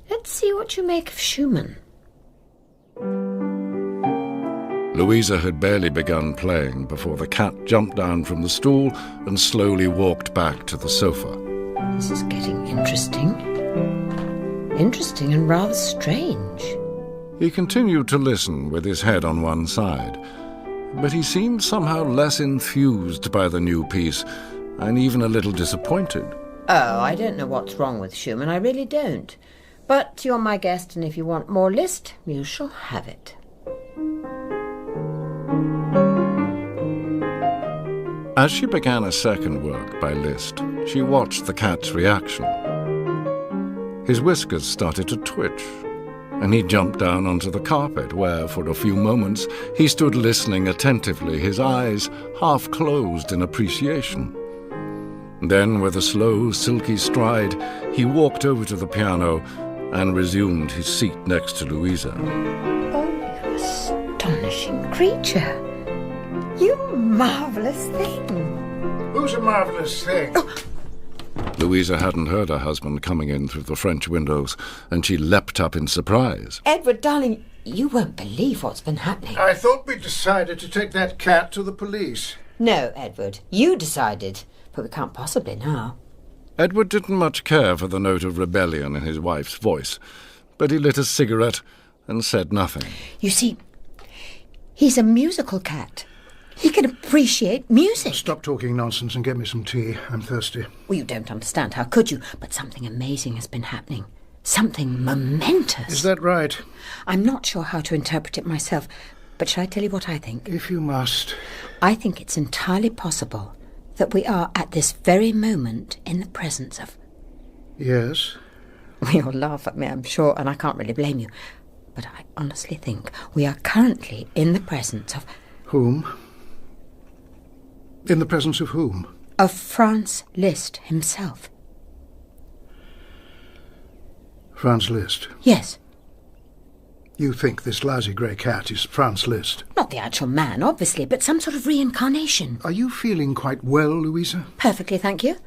Let's see what you make of Schumann. Louisa had barely begun playing before the cat jumped down from the stool and slowly walked back to the sofa. This is getting interesting. Interesting and rather strange. He continued to listen with his head on one side, but he seemed somehow less enthused by the new piece, and even a little disappointed. Oh, I don't know what's wrong with Schumann, I really don't. But you're my guest, and if you want more Liszt, you shall have it. As she began a second work by Liszt, she watched the cat's reaction. His whiskers started to twitch, and he jumped down onto the carpet where, for a few moments, he stood listening attentively, his eyes half closed in appreciation. Then, with a slow, silky stride, he walked over to the piano and resumed his seat next to Louisa. Oh, you astonishing creature. You marvellous thing. Who's a marvellous thing? Oh. Louisa hadn't heard her husband coming in through the French windows, and she leapt up in surprise. Edward, darling, you won't believe what's been happening. I thought we decided to take that cat to the police. No, Edward, you decided, but we can't possibly now. Edward didn't much care for the note of rebellion in his wife's voice, but he lit a cigarette and said nothing. You see, he's a musical cat. He can appreciate music. Stop talking nonsense and get me some tea. I'm thirsty. Well, you don't understand. How could you? But something amazing has been happening. Something momentous. Is that right? I'm not sure how to interpret it myself, but shall I tell you what I think? If you must. I think it's entirely possible that we are at this very moment in the presence of... Yes? You'll laugh at me, I'm sure, and I can't really blame you. But I honestly think we are currently in the presence of... Whom? In the presence of whom? Of Franz Liszt himself. Franz Liszt? Yes. You think this lousy grey cat is Franz Liszt? Not the actual man, obviously, but some sort of reincarnation. Are you feeling quite well, Louisa? Perfectly, thank you.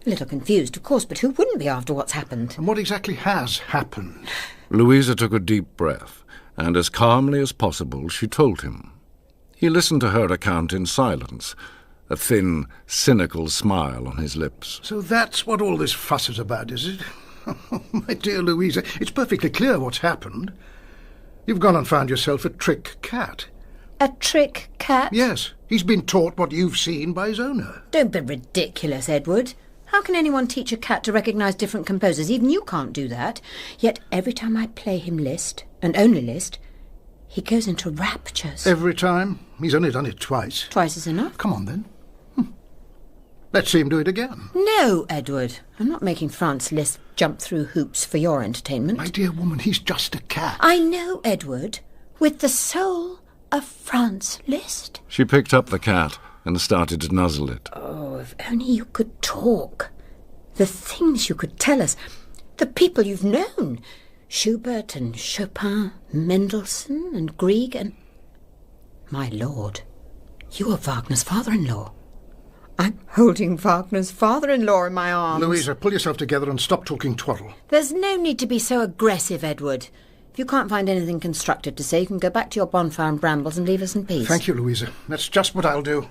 A little confused, of course, but who wouldn't be after what's happened? And what exactly has happened? Louisa took a deep breath, and as calmly as possible she told him. He listened to her account in silence, a thin, cynical smile on his lips. So that's what all this fuss is about, is it? Oh, my dear Louisa, it's perfectly clear what's happened. You've gone and found yourself a trick cat. A trick cat? Yes. He's been taught what you've seen by his owner. Don't be ridiculous, Edward. How can anyone teach a cat to recognise different composers? Even you can't do that. Yet every time I play him Liszt, and only Liszt, he goes into raptures. Every time? He's only done it twice. Twice is enough. Come on, then. Let's see him do it again. No, Edward. I'm not making Franz Liszt jump through hoops for your entertainment. My dear woman, he's just a cat. I know, Edward. With the soul of Franz Liszt. She picked up the cat and started to nuzzle it. Oh, if only you could talk. The things you could tell us. The people you've known. Schubert and Chopin, Mendelssohn and Grieg and... My lord, you are Wagner's father-in-law. I'm holding Wagner's father-in-law in my arms. Louisa, pull yourself together and stop talking twaddle. There's no need to be so aggressive, Edward. If you can't find anything constructive to say, you can go back to your bonfire and brambles and leave us in peace. Thank you, Louisa. That's just what I'll do.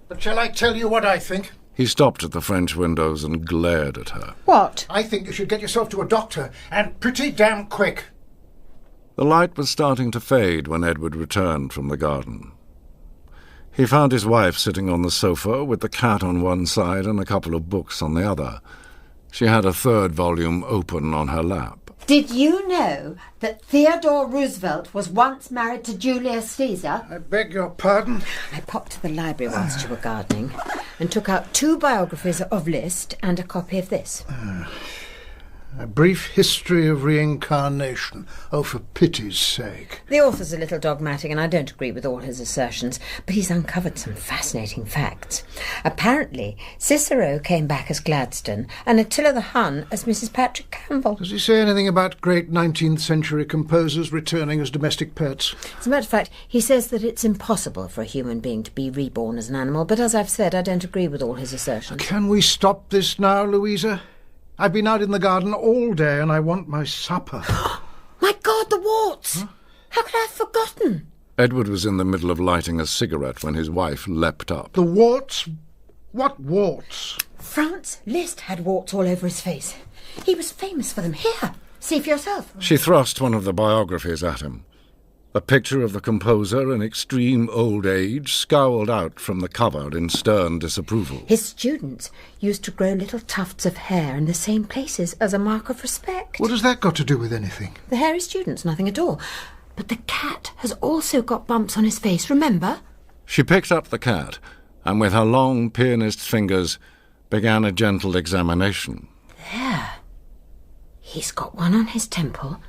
But shall I tell you what I think? He stopped at the French windows and glared at her. What? I think you should get yourself to a doctor, and pretty damn quick. The light was starting to fade when Edward returned from the garden. He found his wife sitting on the sofa with the cat on one side and a couple of books on the other. She had a third volume open on her lap. Did you know that Theodore Roosevelt was once married to Julius Caesar? I beg your pardon? I popped to the library whilst you were gardening and took out 2 biographies of Liszt and a copy of this. A brief history of reincarnation. Oh, for pity's sake. The author's a little dogmatic, and I don't agree with all his assertions, but he's uncovered some fascinating facts. Apparently, Cicero came back as Gladstone, and Attila the Hun as Mrs. Patrick Campbell. Does he say anything about great 19th century composers returning as domestic pets? As a matter of fact, he says that it's impossible for a human being to be reborn as an animal, but as I've said, I don't agree with all his assertions. Can we stop this now, Louisa? I've been out in the garden all day and I want my supper. My God, the warts! Huh? How could I have forgotten? Edward was in the middle of lighting a cigarette when his wife leapt up. The warts? What warts? Franz Liszt had warts all over his face. He was famous for them. Here, see for yourself. She thrust one of the biographies at him. A picture of the composer in extreme old age scowled out from the cover in stern disapproval. His students used to grow little tufts of hair in the same places as a mark of respect. What has that got to do with anything? The hairy students, nothing at all. But the cat has also got bumps on his face, remember? She picked up the cat, and with her long pianist's fingers began a gentle examination. There. He's got one on his temple,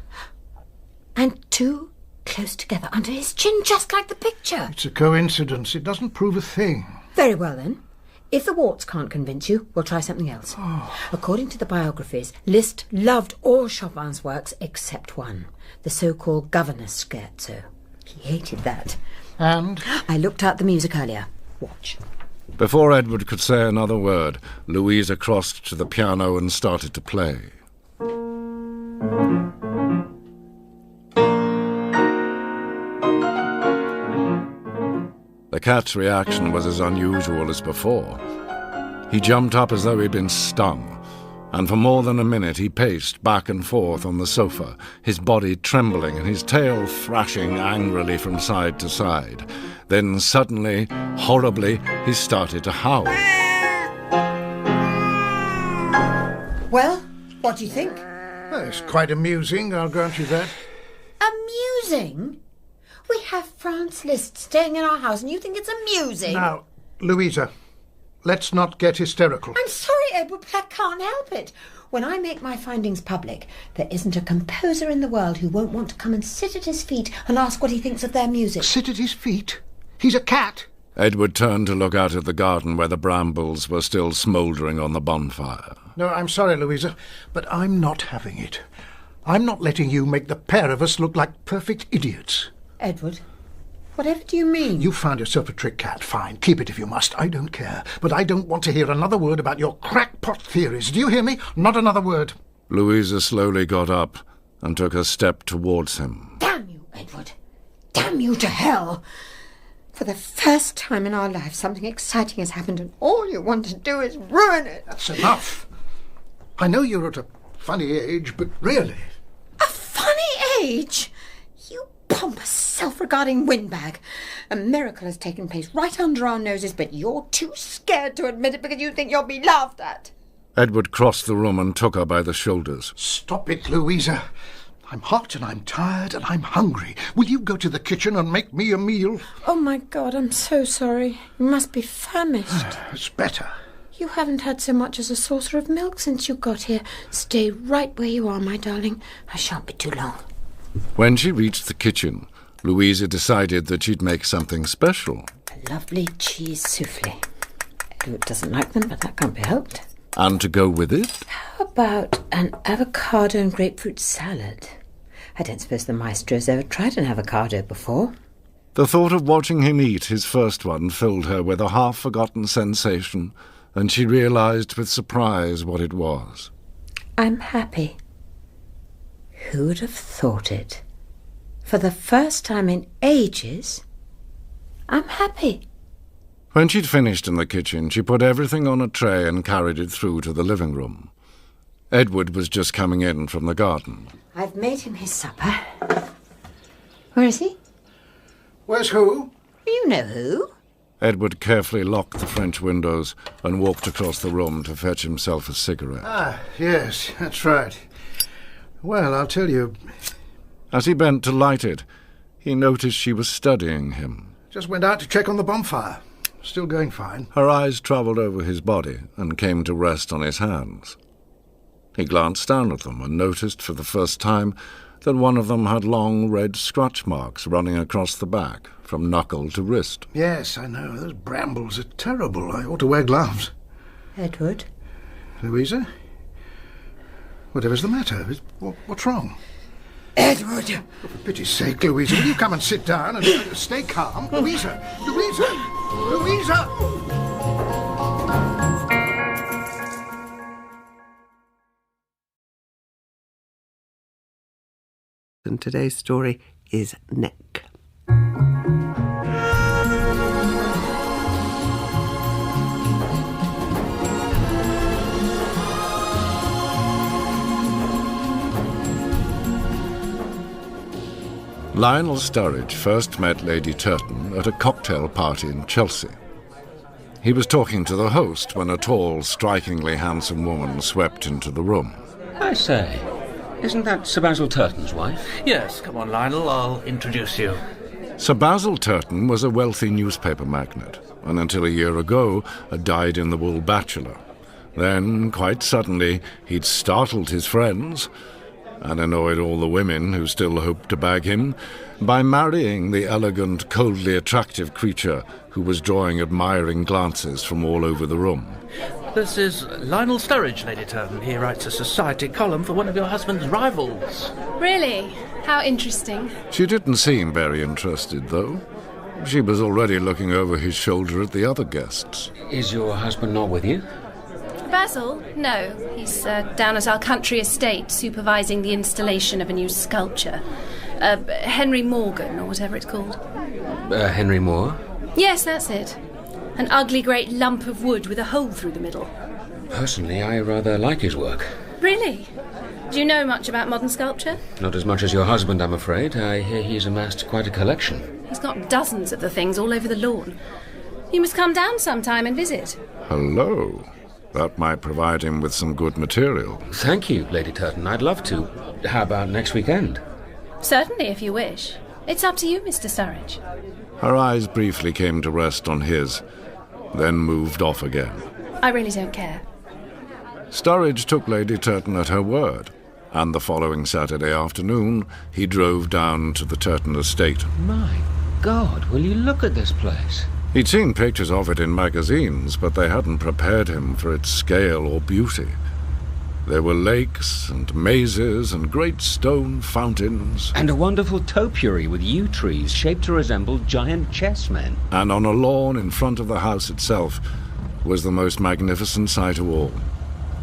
and two close together under his chin, just like the picture. It's a coincidence. It doesn't prove a thing. Very well, then. If the warts can't convince you, we'll try something else. According to the biographies, Liszt loved all Chopin's works except one, the so-called governess scherzo. He hated that. And? I looked out the music earlier. Watch. Before Edward could say another word, Louisa crossed to the piano and started to play. The cat's reaction was as unusual as before. He jumped up as though he'd been stung, and for more than a minute he paced back and forth on the sofa, his body trembling and his tail thrashing angrily from side to side. Then suddenly, horribly, he started to howl. Well, what do you think? Well, it's quite amusing, I'll grant you that. Amusing? We have Franz Liszt staying in our house and you think it's amusing? Now, Louisa, let's not get hysterical. I'm sorry, Edward, but I can't help it. When I make my findings public, there isn't a composer in the world who won't want to come and sit at his feet and ask what he thinks of their music. Sit at his feet? He's a cat. Edward turned to look out at the garden where the brambles were still smouldering on the bonfire. No, I'm sorry, Louisa, but I'm not having it. I'm not letting you make the pair of us look like perfect idiots. Edward, whatever do you mean? You found yourself a trick cat. Fine, keep it if you must. I don't care. But I don't want to hear another word about your crackpot theories. Do you hear me? Not another word. Louisa slowly got up and took a step towards him. Damn you, Edward. Damn you to hell. For the first time in our lives, something exciting has happened, and all you want to do is ruin it. That's enough. I know you're at a funny age, but really... A funny age? You pompous, self-regarding windbag. A miracle has taken place right under our noses, but you're too scared to admit it because you think you'll be laughed at. Edward crossed the room and took her by the shoulders. Stop it, Louisa. I'm hot and I'm tired and I'm hungry. Will you go to the kitchen and make me a meal? Oh, my God, I'm so sorry. You must be famished. It's better. You haven't had so much as a saucer of milk since you got here. Stay right where you are, my darling. I shan't be too long. When she reached the kitchen, Louisa decided that she'd make something special. A lovely cheese soufflé. Edward doesn't like them, but that can't be helped. And to go with it? How about an avocado and grapefruit salad? I don't suppose the maestro's ever tried an avocado before. The thought of watching him eat his first one filled her with a half-forgotten sensation, and she realized with surprise what it was. I'm happy. Who would have thought it? For the first time in ages, I'm happy. When she'd finished in the kitchen, she put everything on a tray and carried it through to the living room. Edward was just coming in from the garden. I've made him his supper. Where is he? Where's who? You know who. Edward carefully locked the French windows and walked across the room to fetch himself a cigarette. Ah, yes, that's right. Well, I'll tell you... As he bent to light it, he noticed she was studying him. Just went out to check on the bonfire. Still going fine. Her eyes travelled over his body and came to rest on his hands. He glanced down at them and noticed for the first time that one of them had long red scratch marks running across the back, from knuckle to wrist. Yes, I know. Those brambles are terrible. I ought to wear gloves. Edward? Louisa? Whatever's the matter? What's wrong? Edward! Oh, for pity's sake, Louisa, will you come and sit down and stay calm? Louisa! Louisa! Louisa! And today's story is Neck. Lionel Sturridge first met Lady Turton at a cocktail party in Chelsea. He was talking to the host when a tall, strikingly handsome woman swept into the room. I say, isn't that Sir Basil Turton's wife? Yes, come on, Lionel, I'll introduce you. Sir Basil Turton was a wealthy newspaper magnate, and until a year ago, a dyed-in-the-wool bachelor. Then, quite suddenly, he'd startled his friends and annoyed all the women who still hoped to bag him by marrying the elegant, coldly attractive creature who was drawing admiring glances from all over the room. This is Lionel Sturridge, Lady Turton. He writes a society column for one of your husband's rivals. Really? How interesting. She didn't seem very interested, though. She was already looking over his shoulder at the other guests. Is your husband not with you? Basil? No. He's down at our country estate, supervising the installation of a new sculpture. Henry Morgan, or whatever it's called. Henry Moore? Yes, that's it. An ugly great lump of wood with a hole through the middle. Personally, I rather like his work. Really? Do you know much about modern sculpture? Not as much as your husband, I'm afraid. I hear he's amassed quite a collection. He's got dozens of the things all over the lawn. You must come down sometime and visit. Hello. That might provide him with some good material. Thank you, Lady Turton. I'd love to. How about next weekend? Certainly, if you wish. It's up to you, Mr. Sturridge. Her eyes briefly came to rest on his, then moved off again. I really don't care. Sturridge took Lady Turton at her word, and the following Saturday afternoon he drove down to the Turton estate. My God, will you look at this place? He'd seen pictures of it in magazines, but they hadn't prepared him for its scale or beauty. There were lakes and mazes and great stone fountains. And a wonderful topiary with yew trees shaped to resemble giant chessmen. And on a lawn in front of the house itself was the most magnificent sight of all.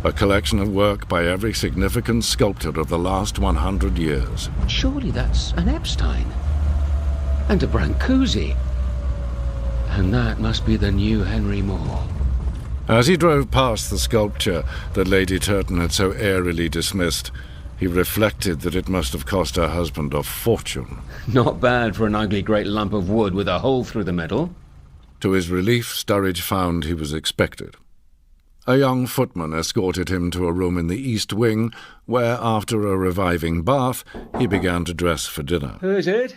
A collection of work by every significant sculptor of the last 100 years. Surely that's an Epstein. And a Brancusi. And that must be the new Henry Moore. As he drove past the sculpture that Lady Turton had so airily dismissed, he reflected that it must have cost her husband a fortune. Not bad for an ugly great lump of wood with a hole through the middle. To his relief, Sturridge found he was expected. A young footman escorted him to a room in the east wing, where, after a reviving bath, he began to dress for dinner. Who is it?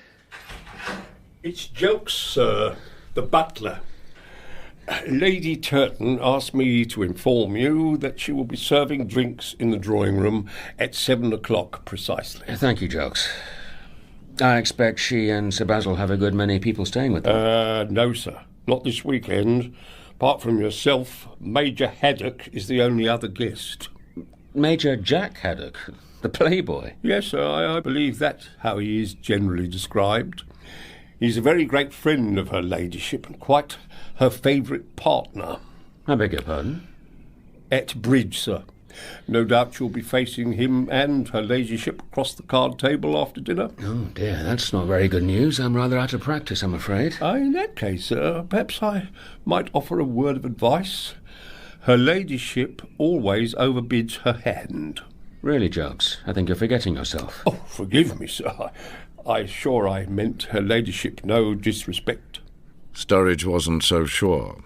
It's Jokes, sir, the butler. Lady Turton asked me to inform you that she will be serving drinks in the drawing room at 7 o'clock precisely. Thank you, Jokes. I expect she and Sir Basil have a good many people staying with them. No, sir. Not this weekend. Apart from yourself, Major Haddock is the only other guest. Major Jack Haddock, the playboy? Yes, sir, I believe that's how he is generally described. He's a very great friend of her ladyship and quite her favourite partner. I beg your pardon? At bridge, sir. No doubt you'll be facing him and her ladyship across the card table after dinner. Oh, dear, that's not very good news. I'm rather out of practice, I'm afraid. In that case, sir, perhaps I might offer a word of advice. Her ladyship always overbids her hand. Really, Jokes? I think you're forgetting yourself. Oh, forgive me, sir. I meant her ladyship no disrespect. Sturridge wasn't so sure.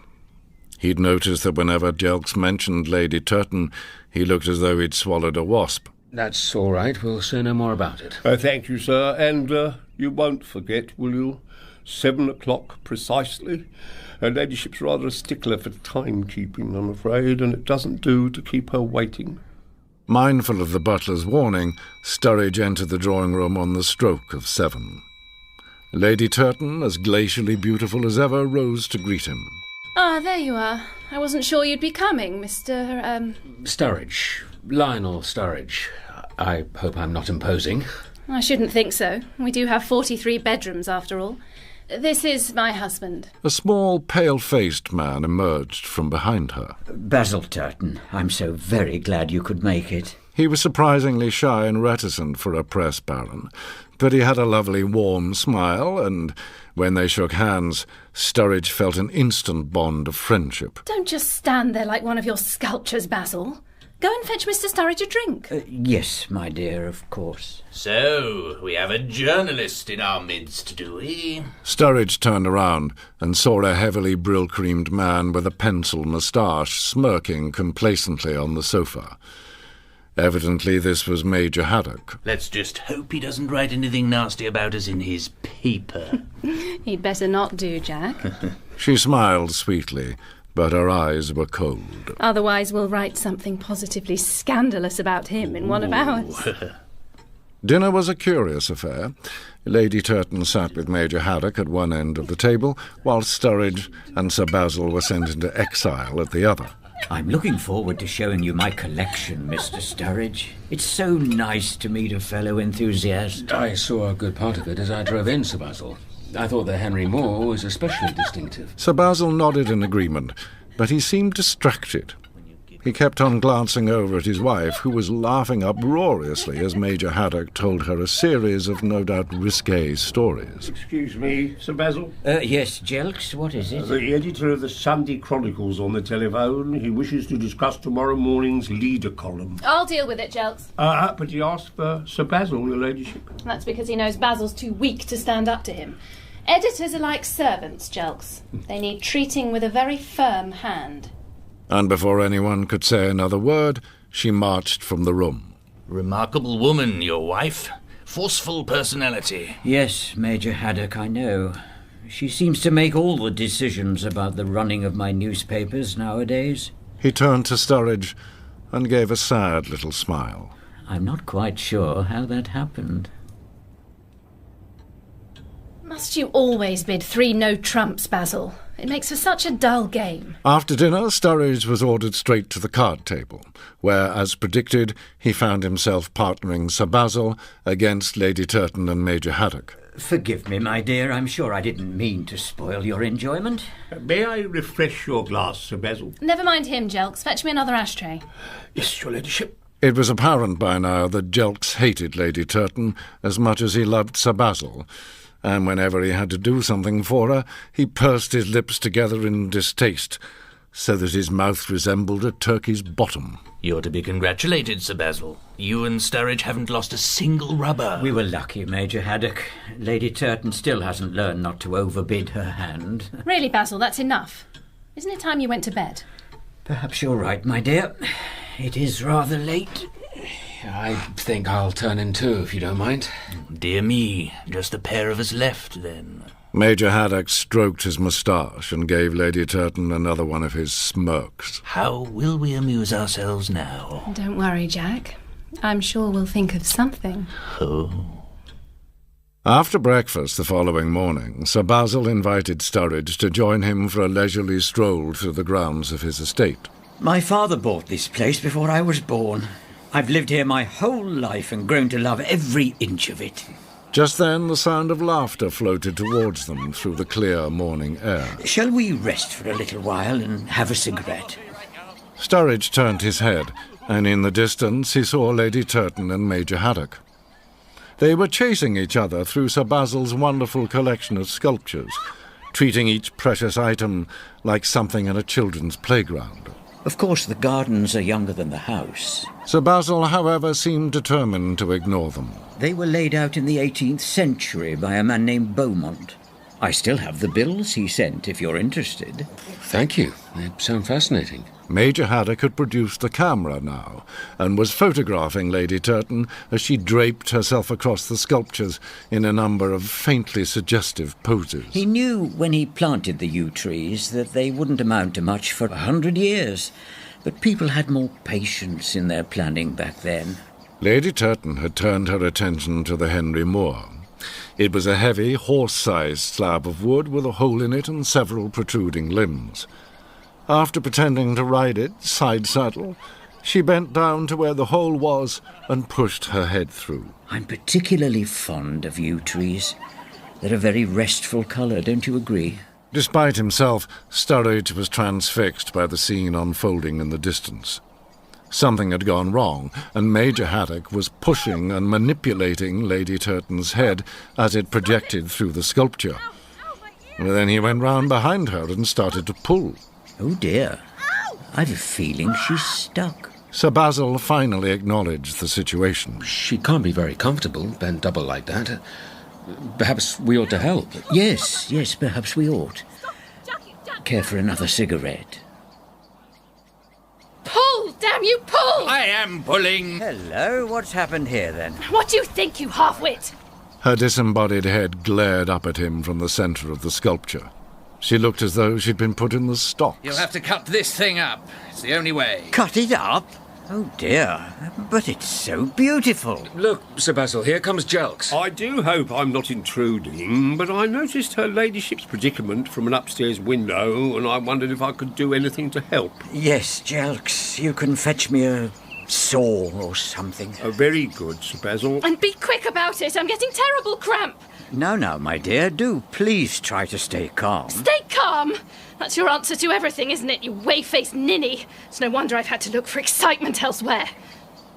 He'd noticed that whenever Jelks mentioned Lady Turton, he looked as though he'd swallowed a wasp. That's all right. We'll say no more about it. Thank you, sir. And you won't forget, will you? 7 o'clock precisely. Her ladyship's rather a stickler for timekeeping, I'm afraid, and it doesn't do to keep her waiting. Mindful of the butler's warning, Sturridge entered the drawing-room on the stroke of 7. Lady Turton, as glacially beautiful as ever, rose to greet him. Ah, there you are. I wasn't sure you'd be coming, Mr. Sturridge. Lionel Sturridge. I hope I'm not imposing. I shouldn't think so. We do have 43 bedrooms, after all. This is my husband. A small, pale-faced man emerged from behind her. Basil Turton, I'm so very glad you could make it. He was surprisingly shy and reticent for a press baron, but he had a lovely, warm smile, and when they shook hands, Sturridge felt an instant bond of friendship. Don't just stand there like one of your sculptures, Basil. Go and fetch Mr. Sturridge a drink. Yes, my dear, of course. So, we have a journalist in our midst, do we? Sturridge turned around and saw a heavily brill-creamed man with a pencil moustache smirking complacently on the sofa. Evidently this was Major Haddock. Let's just hope he doesn't write anything nasty about us in his paper. He'd better not do, Jack. She smiled sweetly, but her eyes were cold. Otherwise we'll write something positively scandalous about him in one of ours. Dinner was a curious affair. Lady Turton sat with Major Haddock at one end of the table, while Sturridge and Sir Basil were sent into exile at the other. I'm looking forward to showing you my collection, Mr. Sturridge. It's so nice to meet a fellow enthusiast. I saw a good part of it as I drove in, Sir Basil. I thought the Henry Moore was especially distinctive. Sir Basil nodded in agreement, but he seemed distracted. He kept on glancing over at his wife, who was laughing uproariously as Major Haddock told her a series of no doubt risque stories. Excuse me, Sir Basil? Yes, Jelks, what is it? The editor of the Sunday Chronicle's on the telephone. He wishes to discuss tomorrow morning's leader column. I'll deal with it, Jelks. But he asked for Sir Basil, your ladyship. That's because he knows Basil's too weak to stand up to him. Editors are like servants, Jelks. They need treating with a very firm hand. And before anyone could say another word, she marched from the room. Remarkable woman, your wife. Forceful personality. Yes, Major Haddock, I know. She seems to make all the decisions about the running of my newspapers nowadays. He turned to Sturridge and gave a sad little smile. I'm not quite sure how that happened. Must you always bid 3 no trumps, Basil? It makes for such a dull game. After dinner, Sturridge was ordered straight to the card table, where, as predicted, he found himself partnering Sir Basil against Lady Turton and Major Haddock. Forgive me, my dear. I'm sure I didn't mean to spoil your enjoyment. May I refresh your glass, Sir Basil? Never mind him, Jelks. Fetch me another ashtray. Yes, your ladyship. It was apparent by now that Jelks hated Lady Turton as much as he loved Sir Basil, and whenever he had to do something for her, he pursed his lips together in distaste, so that his mouth resembled a turkey's bottom. You're to be congratulated, Sir Basil. You and Sturridge haven't lost a single rubber. We were lucky, Major Haddock. Lady Turton still hasn't learned not to overbid her hand. Really, Basil, that's enough. Isn't it time you went to bed? Perhaps you're right, my dear. It is rather late. I think I'll turn in too, if you don't mind. Dear me, just a pair of us left, then. Major Haddock stroked his moustache and gave Lady Turton another one of his smirks. How will we amuse ourselves now? Don't worry, Jack. I'm sure we'll think of something. Oh. After breakfast the following morning, Sir Basil invited Sturridge to join him for a leisurely stroll through the grounds of his estate. My father bought this place before I was born. I've lived here my whole life and grown to love every inch of it. Just then the sound of laughter floated towards them through the clear morning air. Shall we rest for a little while and have a cigarette? Sturridge turned his head, and in the distance he saw Lady Turton and Major Haddock. They were chasing each other through Sir Basil's wonderful collection of sculptures, treating each precious item like something in a children's playground. Of course, the gardens are younger than the house. Sir Basil, however, seemed determined to ignore them. They were laid out in the 18th century by a man named Beaumont. I still have the bills he sent, if you're interested. Thank you. They sound fascinating. Major Haddock had produced a camera now, and was photographing Lady Turton as she draped herself across the sculptures in a number of faintly suggestive poses. He knew when he planted the yew trees that they wouldn't amount to much for 100 years, but people had more patience in their planning back then. Lady Turton had turned her attention to the Henry Moore. It was a heavy, horse-sized slab of wood with a hole in it and several protruding limbs. After pretending to ride it, side saddle, she bent down to where the hole was and pushed her head through. I'm particularly fond of yew trees. They're a very restful colour, don't you agree? Despite himself, Sturridge was transfixed by the scene unfolding in the distance. Something had gone wrong, and Major Haddock was pushing and manipulating Lady Turton's head as it projected through the sculpture. Then he went round behind her and started to pull. Oh dear. I've a feeling she's stuck. Sir Basil finally acknowledged the situation. She can't be very comfortable, bent double like that. Perhaps we ought to help. Yes, perhaps we ought. Care for another cigarette? Pull, damn you, pull! I am pulling. Hello, what's happened here, then? What do you think, you half-wit? Her disembodied head glared up at him from the centre of the sculpture. She looked as though she'd been put in the stocks. You'll have to cut this thing up. It's the only way. Cut it up? Oh, dear. But it's so beautiful. Look, Sir Basil, here comes Jelks. I do hope I'm not intruding, but I noticed her ladyship's predicament from an upstairs window, and I wondered if I could do anything to help. Yes, Jelks, you can fetch me a saw or something. Oh, very good, Sir Basil. And be quick about it. I'm getting terrible cramp. Now, my dear, do please try to stay calm. Stay calm? That's your answer to everything, isn't it, you whey-faced ninny? It's no wonder I've had to look for excitement elsewhere.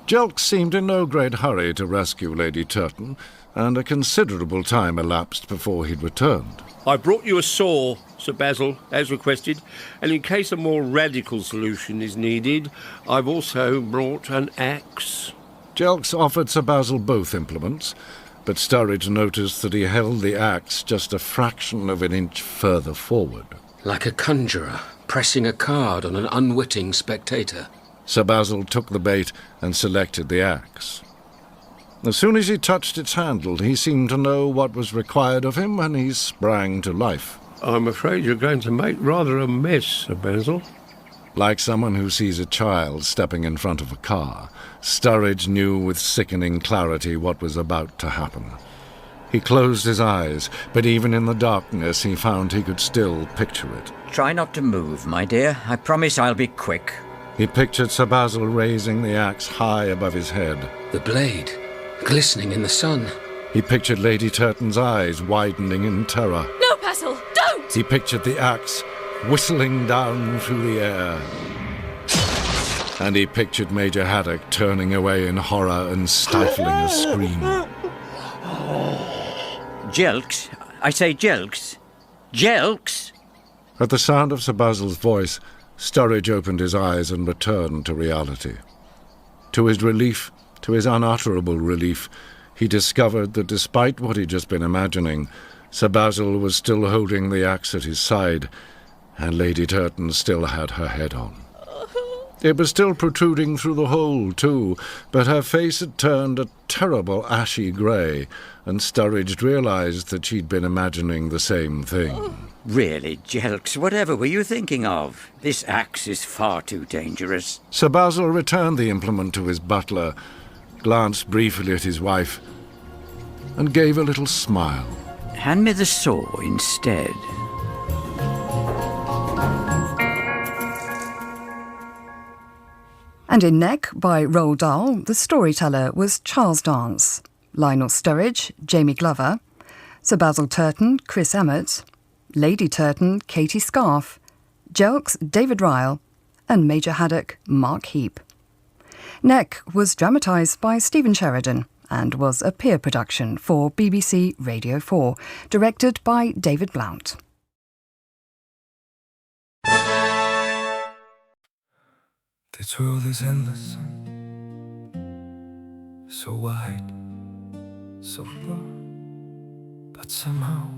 Jelks seemed in no great hurry to rescue Lady Turton, and a considerable time elapsed before he'd returned. I brought you a saw, Sir Basil, as requested, and in case a more radical solution is needed, I've also brought an axe. Jelks offered Sir Basil both implements, but Sturridge noticed that he held the axe just a fraction of an inch further forward. Like a conjurer pressing a card on an unwitting spectator. Sir Basil took the bait and selected the axe. As soon as he touched its handle, he seemed to know what was required of him, and he sprang to life. I'm afraid you're going to make rather a mess, Sir Basil. Like someone who sees a child stepping in front of a car, Sturridge knew with sickening clarity what was about to happen. He closed his eyes, but even in the darkness he found he could still picture it. Try not to move, my dear. I promise I'll be quick. He pictured Sir Basil raising the axe high above his head. The blade, glistening in the sun. He pictured Lady Turton's eyes widening in terror. No, Basil, don't! He pictured the axe whistling down through the air. And he pictured Major Haddock turning away in horror and stifling a scream. Jelks? I say Jelks? Jelks? At the sound of Sir Basil's voice, Sturridge opened his eyes and returned to reality. To his relief, to his unutterable relief, he discovered that despite what he'd just been imagining, Sir Basil was still holding the axe at his side, and Lady Turton still had her head on. It was still protruding through the hole, too, but her face had turned a terrible ashy grey, and Sturridge realised that she'd been imagining the same thing. Really, Jelks, whatever were you thinking of? This axe is far too dangerous. Sir Basil returned the implement to his butler, glanced briefly at his wife, and gave a little smile. Hand me the saw instead. And in Neck by Roald Dahl, the storyteller was Charles Dance, Lionel Sturridge, Jamie Glover, Sir Basil Turton, Chris Emmett, Lady Turton, Katie Scarf, Jelks, David Ryle, and Major Haddock, Mark Heap. Neck was dramatised by Stephen Sheridan and was a peer production for BBC Radio 4, directed by David Blount. This world is endless, so wide, so far, but somehow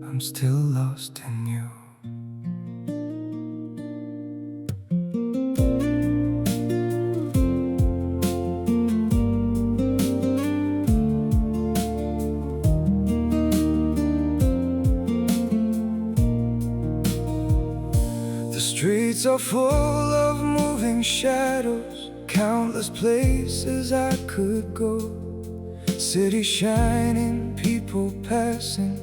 I'm still lost in you. The streets are full of moving shadows, countless places I could go. City shining, people passing,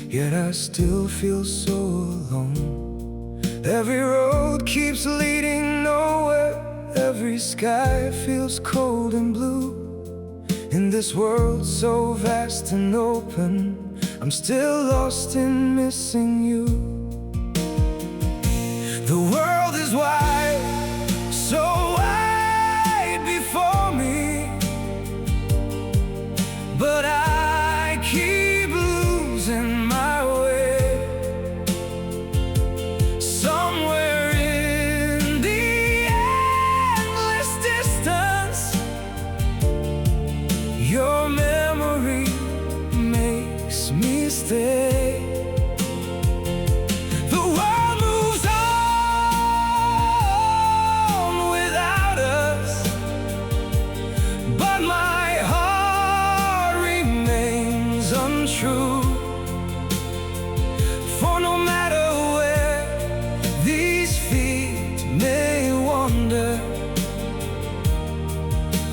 yet I still feel so alone. Every road keeps leading nowhere, every sky feels cold and blue. In this world so vast and open, I'm still lost in missing you. The world is wide, so wide before me, but I keep losing my way. Somewhere in the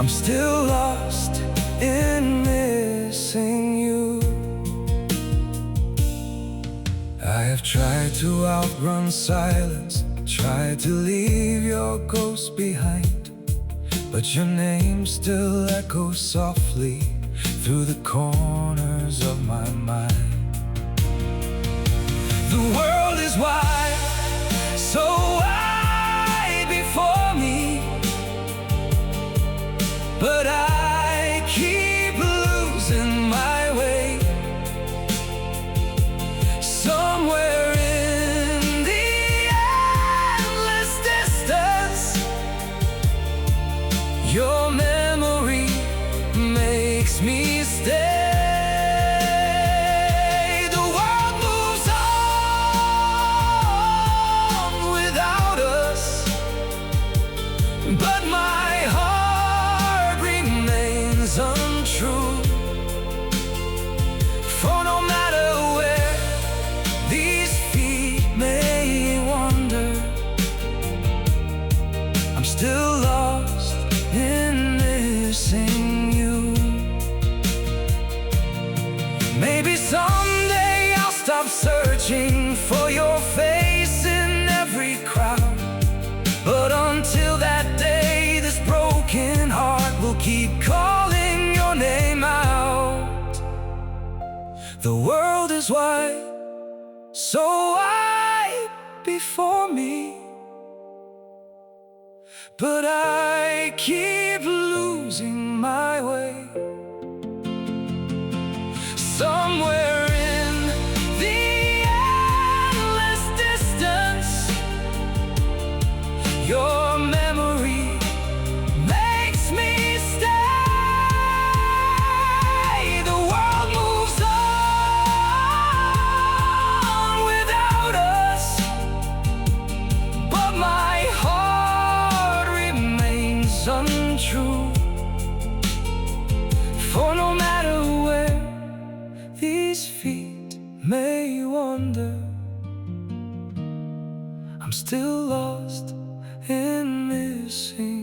still lost in missing you. I have tried to outrun silence, tried to leave your ghost behind, but your name still echoes softly through the corners of my mind. The world is wide, so wide before me, but I keep losing my way. Somewhere in the endless distance, your memory makes me stay. The world moves on without us, but my heart remains untrue. For no matter where these feet may wander, I'm still lost in missing you. Maybe someday I'll stop searching for your face in every crowd, but until that day, this broken heart will keep calling your name out. The world is wide, so wide before me, but I keep losing my way. Somewhere in the endless distance, your memory makes me stay. The world moves on without us, but my heart remains untrue. For no matter where these feet may wander, I'm still lost in missing